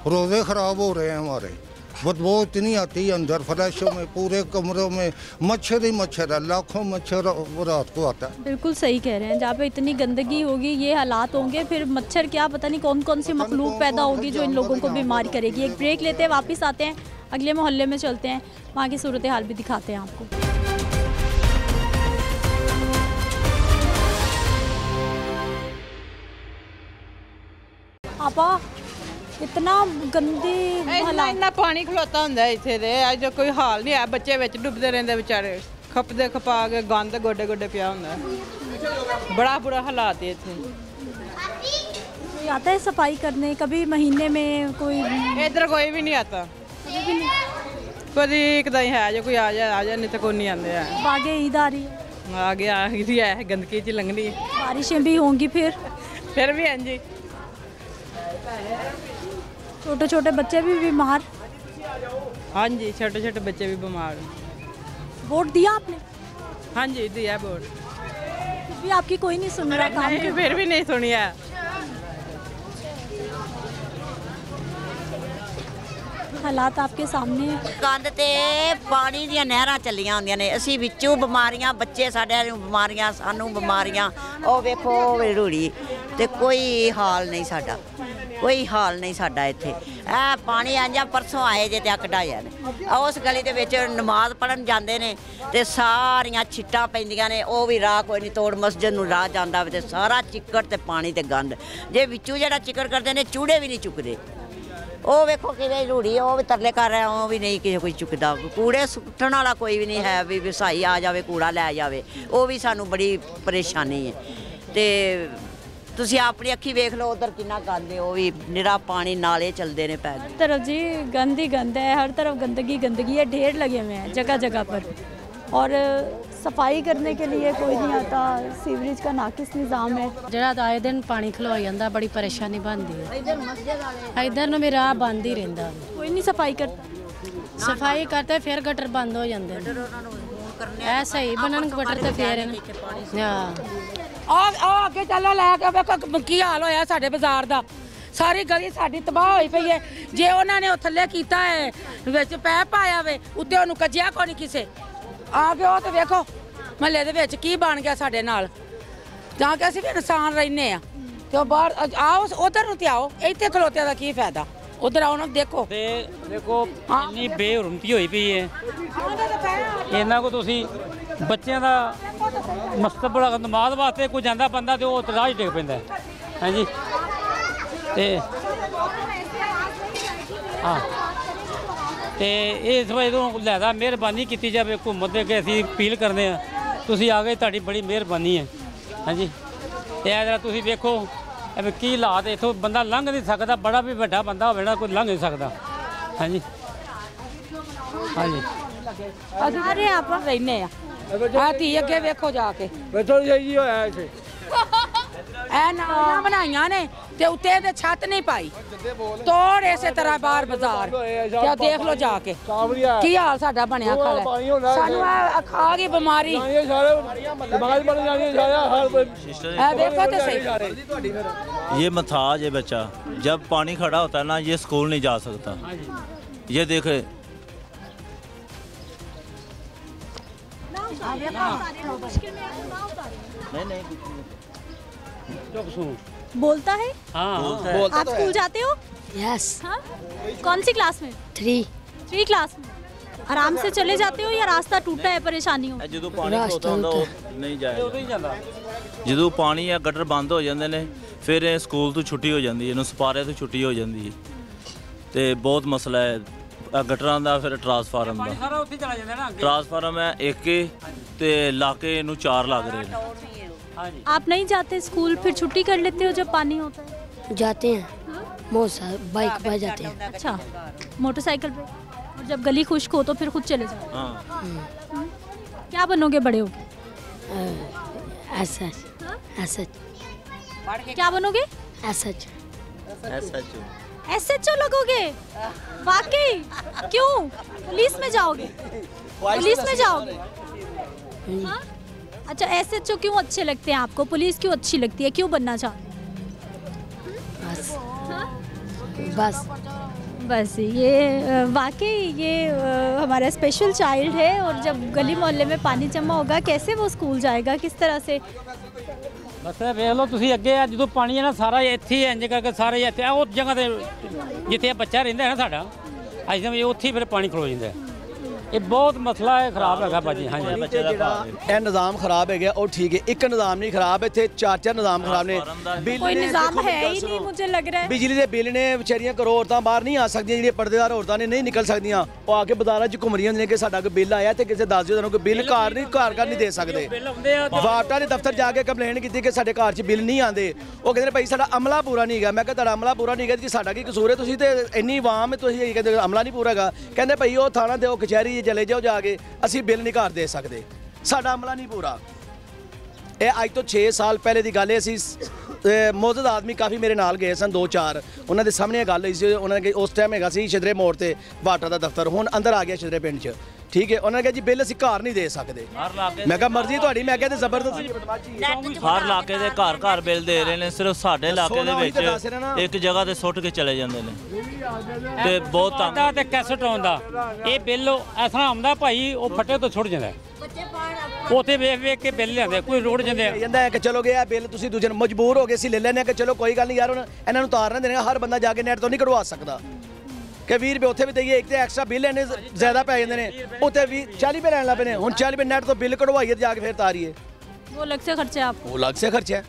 रोज़े ख़राब हो रहे हैं हमारे। बदबू इतनी आती है अंदर फ्लैशों में, पूरे कमरों में मच्छर ही मच्छर है, लाखों मच्छर रात को आता है। बिल्कुल सही कह रहे हैं। जहाँ पे इतनी गंदगी होगी, ये हालात होंगे, फिर मच्छर क्या पता नहीं कौन कौन सी मखलूक पैदा होगी जो इन लोगों को बीमार करेगी। एक ब्रेक लेते हैं, वापस आते हैं, अगले मोहल्ले में चलते हैं, वहाँ की सूरत हाल भी दिखाते हैं आपको। आपा इतना गंदी इन्ना पानी खलोता ਹੁੰਦਾ ਇੱਥੇ ਦੇ ਅੱਜ ਕੋਈ ਹਾਲ ਨਹੀਂ ਹੈ। ਬੱਚੇ ਵਿੱਚ ਡੁੱਬਦੇ ਰਹਿੰਦੇ ਵਿਚਾਰੇ, ਖਪਦੇ ਖਪਾ ਕੇ ਗੰਦ ਗੋਡੇ ਗੋਡੇ ਪਿਆ ਹੁੰਦਾ। बड़ा बुरा हालात है ਇੱਥੇ। कोई आता है सफाई करने कभी महीने में? कोई इधर कोई भी नहीं आता, कभी एक ही है जो कोई आ जाए नहीं तो कोई नहीं आते हैं। आगे ईद आ रही है, आगे आ रही है, गंदगी च लंघनी है, बारिशें भी होंगी फिर भी। हाँ जी, छोटे छोटे बच्चे भी बीमार। हाँ जी, छोटे छोटे बच्चे भी बीमार। वोट दिया आपने? हाँ जी, दिया वोट, फिर भी आपकी कोई नहीं सुन रहा काम नहीं, फिर भी नहीं सुनी है। ਹਾਲਾਤ आपके सामने है। ਕੰਧ ਤੇ ਪਾਣੀ ਦੀਆਂ ਨਹਿਰਾਂ ਚੱਲੀਆਂ ਹੁੰਦੀਆਂ ਨੇ, ਅਸੀਂ ਵਿੱਚੋਂ ਬਿਮਾਰੀਆਂ, ਬੱਚੇ ਸਾਡਿਆਂ ਨੂੰ ਬਿਮਾਰੀਆਂ, ਸਾਨੂੰ ਬਿਮਾਰੀਆਂ। ਉਹ ਵੇਖੋ ਰੂੜੀ ਤੇ ਕੋਈ ਹਾਲ ਨਹੀਂ ਸਾਡਾ, ਕੋਈ ਹਾਲ ਨਹੀਂ ਸਾਡਾ ਇੱਥੇ। ਇਹ ਪਾਣੀ ਆਂਜਾ ਪਰਸੋਂ ਆਏ ਜੇ ਤੇ ਕਢਾਇਆ ਨੇ। ਉਸ ਗਲੀ ਦੇ ਵਿੱਚ ਨਮਾਜ਼ ਪੜਨ ਜਾਂਦੇ ਨੇ ਤੇ ਸਾਰੀਆਂ ਛਿੱਟਾਂ ਪੈਂਦੀਆਂ ਨੇ, ਉਹ ਵੀ ਰਾਹ ਕੋਈ ਨਹੀਂ, ਤੋੜ ਮਸਜਿਦ ਨੂੰ ਰਾਹ ਜਾਂਦਾ ਵੇ ਤੇ ਸਾਰਾ ਚਿੱਕੜ ਤੇ ਪਾਣੀ ਤੇ ਗੰਦ। ਜੇ ਵਿੱਚੋਂ ਜਿਹੜਾ ਚਿੱਕੜ ਕਰਦੇ ਨੇ, ਚੂੜੇ ਵੀ ਨਹੀਂ ਚੁੱਕਦੇ। ਉਹ ਵੇਖੋ ਕਿਵੇਂ ਰੂੜੀ, ਉਹ ਵੀ ਤਰਲੇ ਕਰ ਰਿਹਾ, ਉਹ ਵੀ ਨਹੀਂ ਕਿਸੇ ਕੋਈ ਚੁੱਕਦਾ। ਕੂੜੇ ਸੁੱਟਣ ਵਾਲਾ ਕੋਈ ਵੀ ਨਹੀਂ ਹੈ ਵੀ ਵਸਾਈ ਆ ਜਾਵੇ ਕੂੜਾ ਲੈ ਜਾਵੇ, ਉਹ ਵੀ ਸਾਨੂੰ ਬੜੀ ਪਰੇਸ਼ਾਨੀ ਹੈ। ਤੇ ਤੁਸੀਂ ਆਪਣੀ ਅੱਖੀ ਵੇਖ ਲਓ ਉਧਰ ਕਿੰਨਾ ਗੰਦ ਹੈ, ਉਹ ਵੀ ਨਿਰਾ ਪਾਣੀ, नाले चलते हैं पैर तरफ जी, गंद ही गंद है, हर तरफ गंदगी गंदगी है, ढेर लगे हुए हैं जगह जगह पर। और सफाई करने के लिए कोई नहीं आता, सीवरेज का नाकिस निज़ाम है। ਜਿਹੜਾ ਤਾਂ ਆਏ ਦਿਨ ਪਾਣੀ ਖਲੋ ਜਾਂਦਾ, ਬੜੀ ਪਰੇਸ਼ਾਨੀ ਬਣਦੀ ਹੈ। इधर ਨੂੰ ਵੀ ਰਾਹ ਬੰਦ ਹੀ ਰਹਿੰਦਾ, कोई नहीं सफाई करता। ਸਫਾਈ ਕਰਤੇ ਫਿਰ ਗਟਰ ਬੰਦ ਹੋ ਜਾਂਦੇ ਨੇ। ਐਸਾ ਹੀ ਬਣਨ ਗਟਰ ਤੇ ਫੇਰ ਆ ਅੱਗੇ ਚੱਲੋ, ਲੈ ਕੇ ਵੇਖੋ ਕੀ ਹਾਲ ਹੋਇਆ ਸਾਡੇ ਬਾਜ਼ਾਰ ਦਾ। ਸਾਰੀ ਗਲੀ ਸਾਡੀ ਤਬਾਹ ਹੋਈ ਪਈ ਹੈ। ਜੇ ਉਹਨਾਂ ਨੇ ਉਹ ਥੱਲੇ ਕੀਤਾ ਹੈ, ਵਿੱਚ ਪੈਪ ਪਾਇਆ ਵੇ, ਉੱਤੇ ਉਹਨੂੰ ਕੱਜਿਆ ਕੋਈ ਨਹੀਂ ਕਿਸੇ। ਆ ਕੇ ਉਹ ਤੇ ਵੇਖੋ ਮਹੱਲੇ ਦੇ ਵਿੱਚ ਕੀ ਬਣ ਗਿਆ ਸਾਡੇ ਨਾਲ, ਜਾਂ ਕਿ ਅਸੀਂ ਵੀ ਇਨਸਾਨ ਰਹਿੰਦੇ ਆ। ਤੇ ਉਹ ਬਾਹਰ ਆਓ, ਉਧਰ ਨੂੰ ਤੇ ਆਓ, ਇੱਥੇ ਖਲੋਤਿਆਂ ਦਾ ਕੀ ਫਾਇਦਾ? ਉਧਰ ਆਓ ਨਾ, ਦੇਖੋ ਦੇਖੋ ਇੰਨੀ ਬੇਹਰਮਤੀ ਹੋਈ ਪਈ ਹੈ। ਇਹਨਾਂ ਕੋ ਤੁਸੀਂ ਬੱਚਿਆਂ ਦਾ ਮੁਸਤਕਬਲ ਨਮਾਜ਼ ਵਾਸਤੇ ਕੋਈ ਜਾਂਦਾ ਬੰਦਾ ਤੇ ਉਹ ਰਾਹ ਹੀ ਡਿੱਗ ਪੈਂਦਾ। ਹਾਂਜੀ, ਤੇ ਹਾਂ, ਤੇ ਇਸ ਵਜ੍ਹਾ ਤੋਂ ਲੈਦਾ ਮਿਹਰਬਾਨੀ ਕੀਤੀ ਜਾਵੇ ਹੁਕੂਮਤ ਦੇ ਅੱਗੇ ਅਸੀਂ ਅਪੀਲ ਕਰਦੇ ਹਾਂ। ਤੁਸੀਂ ਆ ਗਏ, ਤੁਹਾਡੀ ਬੜੀ ਮਿਹਰਬਾਨੀ ਹੈ। ਹਾਂਜੀ, ਤੇ ਇਹ ਜਰਾ ਤੁਸੀਂ ਵੇਖੋ ਐਵੇਂ ਕੀ ਹਾਲਾਤ, ਇੱਥੋਂ ਬੰਦਾ ਲੰਘ ਨਹੀਂ ਸਕਦਾ, ਬੜਾ ਵੀ ਵੱਡਾ ਬੰਦਾ ਹੋਵੇ ਨਾ, ਕੋਈ ਲੰਘ ਨਹੀਂ ਸਕਦਾ। ਹਾਂਜੀ ਹਾਂਜੀ, ਅਸੀਂ ਸਾਰੇ ਆਪ ਰਹਿੰਦੇ ਆ। ਆ ਧੀ ਅੱਗੇ ਵੇਖੋ ਜਾ ਕੇ, ਬੈਠੋ ਜੀ ਹੋਇਆ ਇੱਥੇ। ਇਹ ਨਾਲੀਆਂ ਬਣਾਈਆਂ ਨੇ ਤੇ ਉੱਤੇ ਤੇ ਛੱਤ ਨਹੀਂ ਪਾਈ, ਤੋੜ ਇਸੇ ਤਰ੍ਹਾਂ ਬਾਹਰ ਬਾਜ਼ਾਰ ਤੇ ਦੇਖ ਲਓ ਜਾ ਕੇ ਕੀ ਹਾਲ ਸਾਡਾ ਬਣਿਆ ਖੜਾ। ਸਾਨੂੰ ਆ ਖਾ ਗਈ ਬਿਮਾਰੀ, देखो तो सही। ये मथाज है बच्चा, जब पानी खड़ा होता है ना, ये स्कूल नहीं जा सकता। ये देखे बोलता है। हाँ, आप स्कूल जाते हो? यस। हाँ, कौन सी क्लास में? 3 क्लास में। आराम से चले जाते हो या रास्ता टूटा है, परेशानी हो? ਜਦੋਂ ਪਾਣੀ ਖੋਤਾ ਹੁੰਦਾ ਉਹ ਨਹੀਂ ਜਾਏਗਾ। ਜਦੋਂ ਪਾਣੀ ਜਾਂ ਗਟਰ ਬੰਦ ਹੋ ਜਾਂਦੇ ਨੇ, ਫਿਰ ਇਹ ਸਕੂਲ ਤੋਂ ਛੁੱਟੀ ਹੋ ਜਾਂਦੀ ਹੈ, ਇਹਨੂੰ ਸਪਾਰੇ ਤੋਂ ਛੁੱਟੀ ਹੋ ਜਾਂਦੀ ਹੈ। ਤੇ ਬਹੁਤ ਮਸਲਾ ਹੈ ਗਟਰਾਂ ਦਾ, ਫਿਰ ਟਰਾਂਸਫਾਰਮ ਦਾ। ਸਾਰਾ ਉੱਥੇ ਚਲਾ ਜਾਂਦਾ ਨਾ। ਟਰਾਂਸਫਾਰਮ ਹੈ ਇੱਕ ਤੇ ਲਾਕੇ ਇਹਨੂੰ 4 ਲੱਗ ਰਹੇ ਨੇ। आप नहीं जाते स्कूल, फिर छुट्टी कर लेते हो जब पानी होता है? जाते हैं, बाइक पर जाते हैं। अच्छा, मोटरसाइकिल पे। और जब गली खुश्क हो तो फिर खुद चले जाओ। हाँ। क्या बनोगे बड़े होके? ऐसा। क्या बनोगे? SHO लगोगे? वाकई? क्यों? पुलिस में जाओगे? पुलिस में जाओगे? हाँ? अच्छा, SHO क्यों अच्छे लगते हैं आपको? पुलिस क्यों अच्छी लगती है? क्यों बनना चाहते हैं? बस ये वाकई ये हमारा स्पेशल चाइल्ड है। और जब गली मोहल्ले में पानी जमा होगा, कैसे वो स्कूल जाएगा, किस तरह से? बस ਵੇਖ ਲਓ ਤੁਸੀਂ ਅੱਗੇ ਆ ਜਦੋਂ ਪਾਣੀ ਹੈ ਨਾ ਸਾਰਾ ਇੱਥੇ ਹੀ ਇੰਜ ਕਰਕੇ ਸਾਰੇ ਇੱਥੇ ਉਹ ਜਗ੍ਹਾ ਤੇ ਜਿੱਥੇ ਬੱਚਾ ਰਹਿੰਦਾ ਹੈ ਨਾ ਸਾਡਾ ਅੱਜ ਸਮੇਂ ਉੱਥੇ ਫਿਰ ਪਾਣੀ ਖਲੋ ਜਾਂਦਾ ਇਹ ਬਹੁਤ ਮਸਲਾ ਹੈ ਖਰਾਬ ਹੈਗਾ ਭਾਜੀ। ਹਾਂਜੀ ਜਿਹੜਾ ਇਹ ਨਿਜ਼ਾਮ ਖਰਾਬ ਹੈਗਾ ਉਹ ਠੀਕ ਹੈ, ਇੱਕ ਨਿਜ਼ਾਮ ਨਹੀਂ ਖਰਾਬ, ਇੱਥੇ ਚਾਰ ਨਿਜ਼ਾਮ ਖਰਾਬ ਨੇ। ਕੋਈ ਨਿਜ਼ਾਮ ਹੈ ਹੀ ਨਹੀਂ ਮੁਝੇ ਲੱਗ ਰਿਹਾ ਹੈ। ਬਿਜਲੀ ਦੇ ਬਿੱਲ ਨੇ ਵਿਚਾਰੀਆਂ ਕਰੋ ਔਰਤਾਂ ਬਾਹਰ ਨਹੀਂ ਆ ਸਕਦੀਆਂ, ਜਿਹੜੀਆਂ ਪਰਦੇਦਾਰ ਔਰਤਾਂ ਨੇ ਨਹੀਂ ਨਿਕਲ ਸਕਦੀਆਂ, ਉਹ ਆ ਕੇ ਬਾਜ਼ਾਰਾਂ 'ਚ ਘੁੰਮ ਰਹੀਆਂ ਹੁੰਦੀਆਂ ਕਿ ਸਾਡਾ ਕੋਈ ਬਿੱਲ ਆਇਆ ਤੇ ਕਿਸੇ ਦੱਸ ਦਿਓ ਤੁਹਾਨੂੰ ਕਿ ਬਿੱਲ ਘਰ ਨਹੀਂ ਦੇ ਸਕਦੇ। ਵਾਟਾ ਦੇ ਦਫ਼ਤਰ ਜਾ ਕੇ ਕੰਪਲੇਂਟ ਕੀਤੀ ਕਿ ਸਾਡੇ ਘਰ 'ਚ ਬਿੱਲ ਨਹੀਂ ਆਉਂਦੇ, ਉਹ ਕਹਿੰਦੇ ਨੇ ਭਾਈ ਸਾਡਾ ਅਮਲਾ ਪੂਰਾ ਨਹੀਂ ਹੈਗਾ। ਮੈਂ ਕਿਹਾ ਤੁਹਾਡਾ ਅਮਲਾ ਪੂਰਾ ਨਹੀਂ ਹੈਗਾ ਜੀ, ਸਾਡਾ ਕੀ ਕਸੂਰ ਹੈ? ਤੁਸੀਂ ਤੇ ਇੰਨੀ ਆਵਾਮ ਤੁਸੀਂ ਕਹਿੰਦੇ ਅਮਲਾ ਨਹੀਂ ਪੂਰਾ ਹੈਗਾ। ਕਹਿੰਦੇ ਭਾਈ ਉਹ ਥਾਣਾ ਦਿਓ, ਕਚਹਿਰੀ ਚਲੇ ਜਾਓ ਜਾ ਕੇ, ਅਸੀਂ ਬਿੱਲ ਨਹੀਂ ਘਰ ਦੇ ਸਕਦੇ, ਸਾਡਾ ਅਮਲਾ ਨਹੀਂ ਪੂਰਾ। ਇਹ ਅੱਜ ਤੋਂ 6 ਸਾਲ ਪਹਿਲੇ ਦੀ ਗੱਲ ਹੈ। ਅਸੀਂ ਮੌਜੂਦ ਆਦਮੀ ਕਾਫੀ ਮੇਰੇ ਨਾਲ ਗਏ ਸਨ 2-4, ਉਹਨਾਂ ਦੇ ਸਾਹਮਣੇ ਗੱਲ ਹੋਈ ਸੀ। ਉਹਨਾਂ ਨੇ ਉਸ ਟਾਈਮ ਹੈਗਾ ਸੀ ਸ਼ਿਦਰੇ ਮੋੜ ਤੇ ਵਾਟਰ ਦਾ ਦਫ਼ਤਰ, ਹੁਣ ਅੰਦਰ ਆ ਗਿਆ ਸ਼ਿਦਰੇ ਪਿੰਡ 'ਚ, ਠੀਕ ਹੈ। ਉਹਨਾਂ ਨੇ ਕਿਹਾ ਜੀ ਬਿੱਲ ਅਸੀਂ ਘਰ ਨਹੀਂ ਦੇ ਸਕਦੇ। ਮੈਂ ਕਿਹਾ ਮਰਜ਼ੀ ਤੁਹਾਡੀ, ਮੈਂ ਕਿਹਾ ਤੇ ਜ਼ਬਰਦਸਤੀ ਹਰ ਇਲਾਕੇ ਦੇ ਘਰ ਬਿੱਲ ਦੇ ਰਹੇ ਨੇ, ਸਿਰਫ ਸਾਡੇ ਇਲਾਕੇ ਦੇ ਵਿੱਚ ਇੱਕ ਜਗ੍ਹਾ ਤੇ ਸੁੱਟ ਕੇ ਚਲੇ ਜਾਂਦੇ ਨੇ ਤੇ ਬਹੁਤ ਤੰਗ ਤੇ ਕੈਸਟ ਆਉਂਦਾ ਇਹ ਬਿੱਲ ਇਸ ਤਰ੍ਹਾਂ ਆਉਂਦਾ ਭਾਈ, ਉਹ ਫੱਟੇ ਤੋਂ ਛੁੱਟ ਜਾਂਦਾ ਉੱਥੇ ਵੇਖ ਕੇ ਬਿੱਲ ਲਿਆਂਦੇ ਕੋਈ ਰੋੜ ਜਾਂਦਾ ਹੈ ਕਿ ਚਲੋ ਗਿਆ ਬਿੱਲ, ਤੁਸੀਂ ਦੂਜੇ ਮਜਬੂਰ ਹੋ ਗਏ ਸੀ ਲੈ ਲੈਣੇ ਕਿ ਚਲੋ ਕੋਈ ਗੱਲ ਨਹੀਂ ਯਾਰ, ਹੁਣ ਇਹਨਾਂ ਨੂੰ ਤਾਰ ਨਾ ਦੇਣਾ। ਹਰ ਬੰਦਾ ਜਾ ਕੇ ਨੈਟ ਤੋਂ ਨਹੀਂ ਕਢਵਾ ਸਕਦਾ ਕਿ 20 ਰੁਪਏ ਉੱਥੇ ਵੀ ਦਈਏ, ਇੱਕ ਤੇ ਐਕਸਟਰਾ ਬਿੱਲ ਇੰਨੇ ਜ਼ਿਆਦਾ ਪੈ ਜਾਂਦੇ ਨੇ, ਉੱਥੇ 40 ਰੁਪਏ ਲੈਣ ਲੱਗ ਪਏ ਨੇ। ਹੁਣ 40 ਰੁਪਏ ਨੈਟ ਤੋਂ ਬਿੱਲ ਕਢਵਾਈਏ ਜਾ ਕੇ ਫਿਰ ਤਾਰੀਏ, वो अलग से खर्चा है आपको। वो अलग से खर्चा है।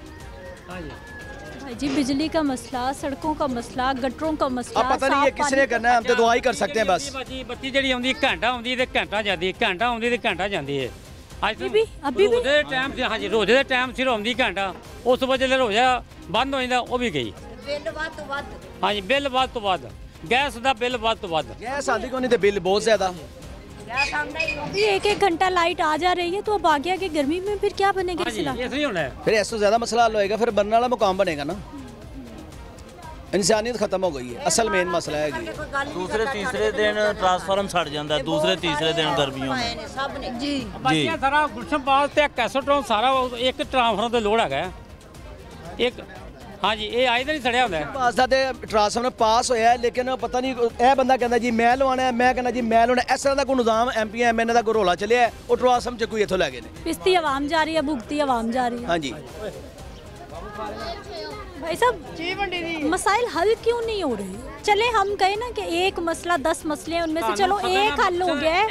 भाई जी, बिजली का मसला, सड़कों का मसला, गटरों का मसला, अब पता नहीं ये किसने करना है, हम तो दुआ ही कर सकते हैं बस। ਬੱਤੀ ਜਿਹੜੀ ਆਉਂਦੀ ਘੰਟਾ ਆਉਂਦੀ ਤੇ ਘੰਟਾ ਜਾਂਦੀ, ਘੰਟਾ ਆਉਂਦੀ ਤੇ ਘੰਟਾ ਜਾਂਦੀ ਹੈ। अभी भी ਰੋਜ਼ੇ ਦੇ ਟਾਈਮ ਸੀ, ਹਾਂਜੀ ਰੋਜ਼ੇ ਦੇ ਟਾਈਮ ਸਿਰ ਆਉਂਦੀ ਘੰਟਾ, ਉਸ ਤੋਂ ਬਾਅਦ ਜਦੋਂ ਰੋਜ਼ਾ ਬੰਦ ਹੋ ਜਾਂਦਾ ਉਹ ਵੀ ਗਈ। ਬਿੱਲ ਵੱਧ ਤੋਂ ਵੱਧ, ਹਾਂਜੀ ਬਿੱਲ ਵੱਧ ਤੋਂ ਵੱਧ, ਗੈਸ ਦਾ ਬਿੱਲ ਵੱਧ ਤੋਂ ਵੱਧ। गैस आती को नहीं तो बिल बहुत ज़्यादा। अभी 1-1 घंटा लाइट आ जा रही है, तो अब आगे आगे गर्मी में फिर क्या बनेगा? फिर ऐसा ज़्यादा मसला हल होएगा, फिर बनने वाला मुकाम बनेगा ना। इंसानियत खत्म हो गई है, असल मेन मसला है। दूसरे तीसरे दिन ट्रांसफार्म सड़ जाता है, दूसरे तीसरे दिन गर्मियों में जी सारा गुलशन पास ਤੇ ਕੈਸਟਰੋਨ ਸਾਰਾ ਇੱਕ ਟਰਾਂਸਫਾਰਮਰ ਤੇ ਲੋਡ ਹੈਗਾ ਇੱਕ। ਹਾਂਜੀ ਇਹ ਆਏ ਤਾਂ ਨਹੀਂ ਸੜਿਆ ਹੁੰਦਾ ਪਾਸ ਦਾ ਤੇ ਟਰਾਂਸਫਾਰਮਰ ਪਾਸ ਹੋਇਆ, ਲੇਕਿਨ ਪਤਾ ਨਹੀਂ ਇਹ ਬੰਦਾ ਕਹਿੰਦਾ ਜੀ ਮੈਂ ਲਵਾਉਣਾ, ਮੈਂ ਕਹਿੰਦਾ ਜੀ ਮੈਂ ਲਵਾਉਣਾ। ਇਸ ਤਰ੍ਹਾਂ ਦਾ ਕੋਈ ਨਿਜ਼ਾਮ ਐਮਪੀ ਐਮਐਨਏ ਦਾ ਕੋਈ ਰੌਲਾ ਚੱਲਿਆ, ਉਹ ਟਰਾਂਸਫਾਰਮ ਚ ਕੋਈ ਇੱਥੋਂ ਲੈ ਗਏ ਨੇ। पिसती आवाम जा रही है, भुगती आवाम जा रही है। हाँ जी भाई साहब, मसाइल हल क्यों नहीं हो रहे? चले हम कहे ना कि एक मसला 10 मसले हैं, उनमें से चलो एक हल हो गया है,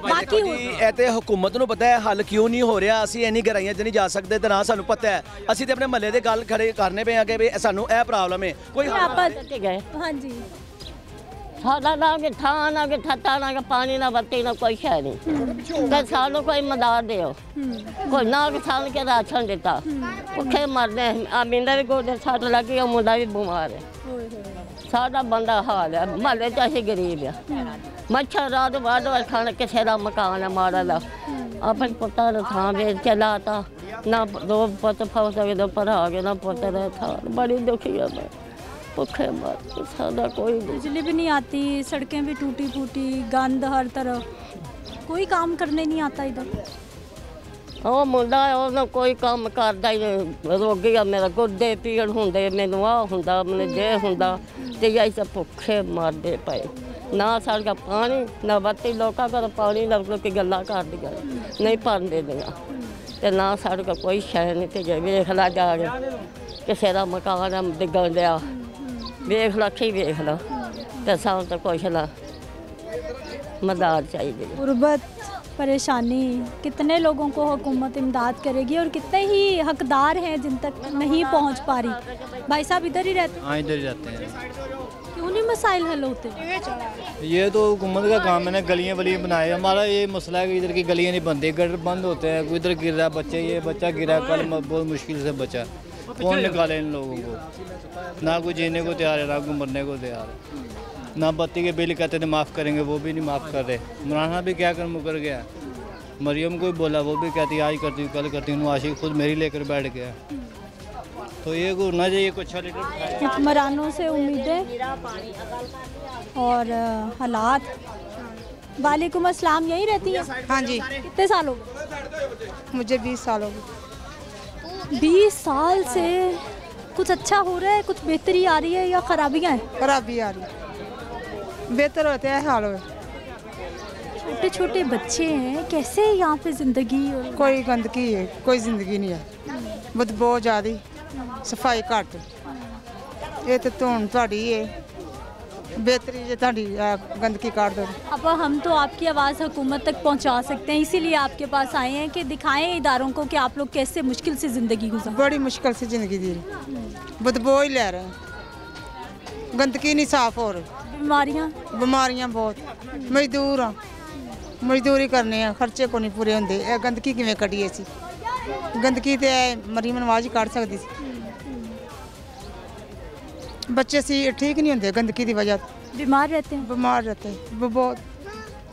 बाकी ਇਹ ਤੇ ਹੁਕੂਮਤ ਨੂੰ ਪਤਾ ਹੈ ਹੱਲ ਕਿਉਂ ਨਹੀਂ ਹੋ ਰਿਹਾ। ਅਸੀਂ ਇੰਨੀ ਗਹਿਰਾਈਆਂ 'ਚ ਨਹੀਂ ਜਾ ਸਕਦੇ ਤੇ ਨਾ ਸਾਨੂੰ ਪਤਾ ਹੈ। ਅਸੀਂ ਤੇ ਆਪਣੇ ਮਹੱਲੇ ਦੇ ਗੱਲ ਖੜੇ ਕਰਨੇ ਪਏ ਆ ਕਿ ਵੀ ਸਾਨੂੰ ਇਹ ਪ੍ਰੋਬਲਮ ਹੈ। ਕੋਈ हाँ जी, ਸਾਡਾ ਨਾ ਕਿ ਥਾਂ ਨਾ ਕਿ ਠੱਟਾ ਨਾ ਕਿ ਪਾਣੀ ਨਾ ਬੱਤੀ ਨਾ ਕੋਈ ਸ਼ੈ ਨਹੀਂ ਤੇ ਸਾਨੂੰ ਕੋਈ ਮਦਦ ਦਿਓ, ਕੋਈ ਨਾ ਕਿ ਸਾਨੂੰ ਕਿ ਰਾਸ਼ਨ ਦਿੱਤਾ, ਭੁੱਖੇ ਮਰਦੇ ਆ। ਮਿੰਦਰ ਵੀ ਗੋਡੇ ਸੱਟ ਲੱਗੀ, ਉਹ ਮੁੰਡਾ ਵੀ ਬਿਮਾਰ ਹੈ। ਸਾਡਾ ਬੰਦਾ ਹਾਲ ਹੈ, ਮਹੱਲੇ 'ਚ ਅਸੀਂ ਗਰੀਬ ਆ। ਮੱਛਰ ਰਾਤ ਬਾਅਦ ਖਾਣ ਕਿਸੇ ਦਾ ਮਕਾਨ ਹੈ ਮਾੜਾ ਦਾ, ਆਪਣੇ ਪੁੱਤਾਂ ਦਾ ਥਾਂ ਵੇਚ ਕੇ ਲਾਤਾ, ਨਾ 2 ਪੁੱਤ ਫਸ ਗਏ, 2 ਭਰਾ ਗਏ, ਨਾ ਪੁੱਤ ਦਾ ਥਾਂ। ਬੜੀ ਦੁਖੀ ਆ ਮੈਂ, भुखे मर सादा कोई नहीं। बिजली भी नहीं आती, सड़कें भी टूटी फूटी, गंद हर तरफ, कोई काम करने नहीं आता इधर। ਉਹ ਮੁੰਡਾ ਉਹਨੂੰ ਕੋਈ ਕੰਮ ਕਰਦਾ ਹੀ ਨਹੀਂ, ਰੋਗੀ ਆ ਮੇਰਾ, ਗੁੱਡੇ ਪੀੜ ਹੁੰਦੇ, ਮੈਨੂੰ ਆਹ ਹੁੰਦਾ, ਮੈਨੂੰ ਜੇ ਹੁੰਦਾ ਤੇ ਐਸੇ ਭੁੱਖੇ ਮਰਦੇ ਪਏ। ਨਾ ਸਾਡਾ ਪਾਣੀ ਨਾ ਬੱਤੀ, ਲੋਕਾਂ ਕੋਲ ਪਾਣੀ ਲੱਗ ਕੇ ਗੱਲਾਂ ਕਰਦੀਆਂ ਨਹੀਂ ਭਰਦੇ ਦੀਆਂ, ਤੇ ਨਾ ਸਾਡੇ ਕੋਲ ਕੋਈ ਸ਼ੈ ਨਹੀਂ। ਤੇ ਜੇ ਵੇਖ ਲਾ ਜਾ ਕੇ ਕਿਸੇ ਦਾ ਮਕਾਨ ਡਿੱਗਣ ਡਿਆ, ਵੇਖ ਲਾ ਕੀ ਵੇਖ ਲਾ, ਤੇ ਸਾਨੂੰ ਤਾਂ ਕੁਛ ਨਾ मदद चाहिए। गुर्बत, परेशानी, कितने लोगों को हुकूमत इमदाद करेगी और कितने ही हकदार हैं जिन तक नहीं पहुंच पा रही। भाई साहब इधर ही रहते हैं? हाँ इधर ही रहते हैं। क्यों नहीं मसाइल हल होते? ये तो हुकूमत का काम है ना, गलियाँ वलियाँ बनाए। हमारा ये मसला है कि इधर की गलियाँ नहीं बनती, गटर बंद होते हैं, कोई इधर गिर रहा है बच्चे, ये बच्चा गिरा कल बहुत मुश्किल से बचा, कौन निकाले इन लोगों को? ना कोई जीने को तैयार है ना कोई मरने को तैयार है। ना बत्ती के बिल कहते थे माफ़ करेंगे, वो भी नहीं माफ़ कर रहे। इमरान भी क्या कर मुकर गया, मरियम को भी बोला, वो भी कहती आज करती हूँ कल करती हूँ, आशिक खुद मेरी लेकर बैठ गया। तो ये होना चाहिए कुछ अच्छा लीडर। हुक्मरानों से उम्मीदें और हालात। वालेकुम अस्सलाम, यहीं रहती है? हाँ जी। कितने साल हो गए? मुझे 20 साल हो गए। 20 साल से कुछ अच्छा हो रहा है, कुछ बेहतरी आ रही है या खराबियाँ हैं? खराबी आ रही है, बेहतर होते हैं हाल हो। छोटे छोटे बच्चे हैं, कैसे यहाँ पे जिंदगी? कोई गंदगी है, कोई जिंदगी नहीं है, बदबू ज़्यादा, सफाई घट। ये तो धुन थोड़ी है, बेहतरी जो थोड़ी गंदगी काट दो। अब हम तो आपकी आवाज़ हुकूमत तक पहुँचा सकते हैं, इसीलिए आपके पास आए हैं कि दिखाएं इदारों को कि आप लोग कैसे मुश्किल से ज़िंदगी गुजार। बड़ी मुश्किल से ज़िंदगी जी रही, बदबू ही ले रहे हैं, गंदगी नहीं साफ हो रही। बीमारियां बहुत, मजदूर हाँ, मजदूरी करने हैं, खर्चे को नहीं पूरे होंगे। ये गंदगी किवें कढ़ीए सी? गंदगी तो मरीम नवाज ही कढ़ सकती सी। बच्चे सी ठीक नहीं होंगे गंदगी की वजह, बीमार रहते हैं। बहुत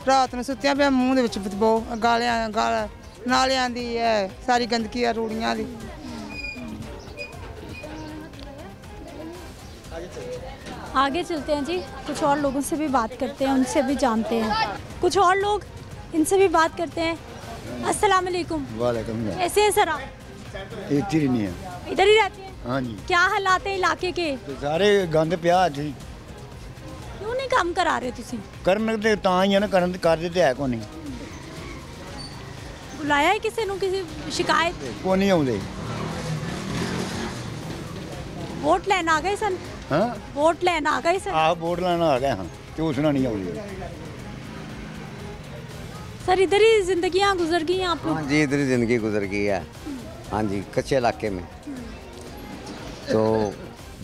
रात में सुत्तियां पे मूँह दे विच बदबू, गाल नालियां दी है, सारी गंदगी है, रूड़ियां दी। आगे चलते हैं जी, कुछ और लोगों से भी बात करते हैं, उनसे भी जानते हैं। कुछ और लोग, इनसे भी बात करते हैं। अस्सलाम वालेकुम। वालेकुम। कैसे हैं सर आप? इधर ही नहीं है। इधर ही रहते हैं? हाँ जी। क्या हालात है इलाके के? तो सारे गंद पिया जी। क्यों नहीं काम करा रहे तुसी? करन ते तां ही है ना, करन करदे ते है को नहीं। बुलाया है किसी ਨੂੰ किसी शिकायत? को नहीं आउंदे। वोट लेना आ गए सन? हाँ, वोट लेना आ गए सन? आप वोट लेना आ गए। हाँ, चूसना नहीं आउंदी। सर इधर ही जिंदगियां गुजर गई हैं आप लोग? हाँ जी, इधर ही ज़िंदगी गुजर गई है। हाँ जी, कच्चे इलाके में तो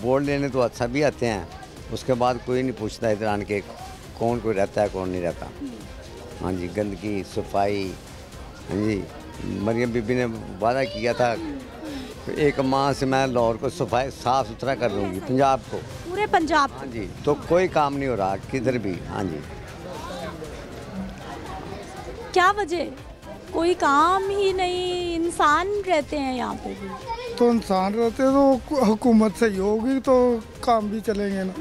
वोट लेने तो अच्छा भी आते हैं, उसके बाद कोई नहीं पूछता इधर आन के कौन कोई रहता है कौन नहीं रहता। हाँ जी, गंदगी, सफाई। हाँ जी, मरियम बीबी ने वादा किया था 1 माह से मैं लाहौर को सफाई साफ़ सुथरा कर दूँगी, पंजाब को, पूरे पंजाब। हाँ जी, तो कोई काम नहीं हो रहा किधर भी। हाँ जी, क्या वजह? कोई काम ही नहीं, इंसान रहते हैं यहाँ पे भी। तो इंसान रहते तो हुकूमत सही होगी तो काम भी चलेंगे ना।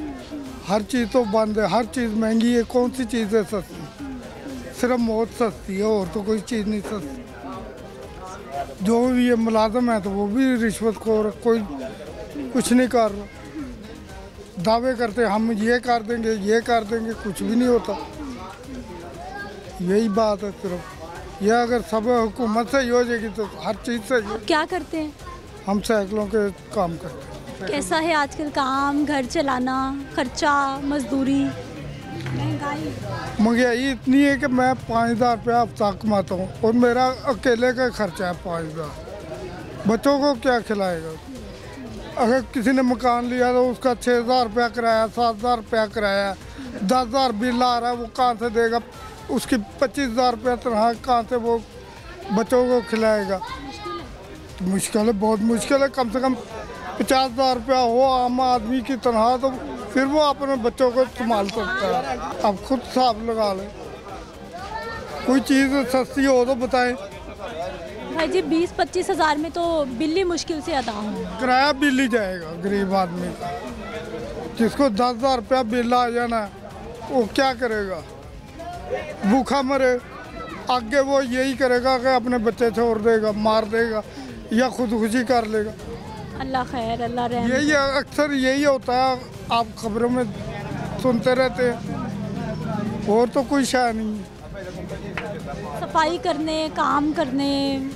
हर चीज़ तो बंद है, हर चीज़ महंगी है। कौन सी चीज़ है सस्ती? सिर्फ मौत सस्ती है, और तो कोई चीज़ नहीं सस्ती। जो भी ये मुलाजम है तो वो भी रिश्वतखोर, कोई कुछ नहीं कर रहा। दावे करते हम ये कर देंगे, ये कर देंगे, कुछ भी नहीं होता। यही बात है सिर्फ। यह अगर सब हुकूमत सही हो जाएगी तो हर चीज़ सही हो। क्या करते हैं? हम साइकिलों के काम करते हैं। कैसा है आजकल काम, घर चलाना, खर्चा, मजदूरी, महंगाई इतनी है कि मैं 5000 रुपया हफ्ता कमाता हूँ और मेरा अकेले का खर्चा है 5000। बच्चों को क्या खिलाएगा? अगर किसी ने मकान लिया तो उसका 6000 रुपया किराया, 7000 रुपया किराया, 10,000 बिल आ रहा है, वो कहाँ से देगा? उसकी 25,000 रुपया तनख्वाह कहाँ से वो बच्चों को खिलाएगा? तो मुश्किल है, बहुत मुश्किल है। कम से कम 50,000 रुपया हो आम आदमी की तनख्वाह तो फिर वो अपने बच्चों को संभाल सकता है। अब खुद हिसाब लगा ले, कोई चीज़ सस्ती हो तो बताएं। भाई जी 20-25 हज़ार में तो बिल ही मुश्किल से अदा हो। किराया बिल ही जाएगा गरीब आदमी का। जिसको 10,000 रुपया बिल आ जाना वो क्या करेगा? भूखा मरे। आगे वो यही करेगा कि अपने बच्चे छोड़ देगा, मार देगा या खुदकुशी कर लेगा। अल्लाह खैर, अल्लाह रहम। यही अक्सर यही होता है, आप खबरों में सुनते रहते हैं, और तो कोई शय नहीं है। सफाई करने, काम करने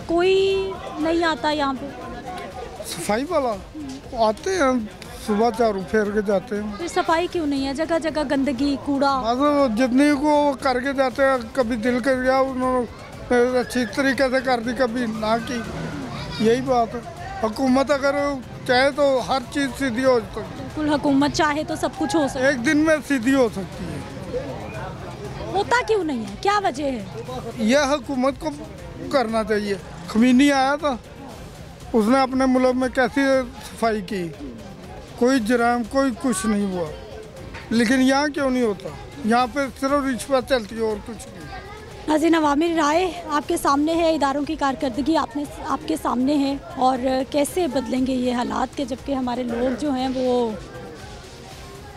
कोई नहीं आता यहाँ पे? सफाई वाला आते हैं, सुबह झाड़ू फेर के जाते हैं। फिर सफाई क्यों नहीं है? जगह जगह गंदगी, कूड़ा। जितनी को करके जाते हैं, कभी दिल कर गया उन्होंने अच्छी तरीके से कर दी, कभी ना की। यही बात है। हुकूमत अगर चाहे तो हर चीज़ सीधी हो सकती है। बिल्कुल, हुकूमत चाहे तो सब कुछ हो सकता है। एक दिन में सीधी हो सकती है। होता क्यों नहीं है? क्या वजह है? यह हुकूमत को करना चाहिए। खमीनी आया था, उसने अपने मुल्क में कैसी सफाई की, कोई जराम, कोई कुछ नहीं हुआ। लेकिन यहाँ क्यों नहीं होता? यहाँ पे सिर्फ रिश्वत चलती है और कुछ नहीं। नाज़रीन, अवामी राय आपके सामने है, इदारों की कारकर्दगी आपके सामने है और कैसे बदलेंगे ये हालात के जबकि हमारे लोग जो हैं वो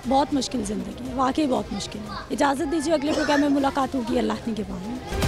बहुत मुश्किल ज़िंदगी है, वाकई बहुत मुश्किल है। इजाज़त दीजिए, अगले प्रोग्राम में मुलाकात होगी। अल्लाह निगहबान।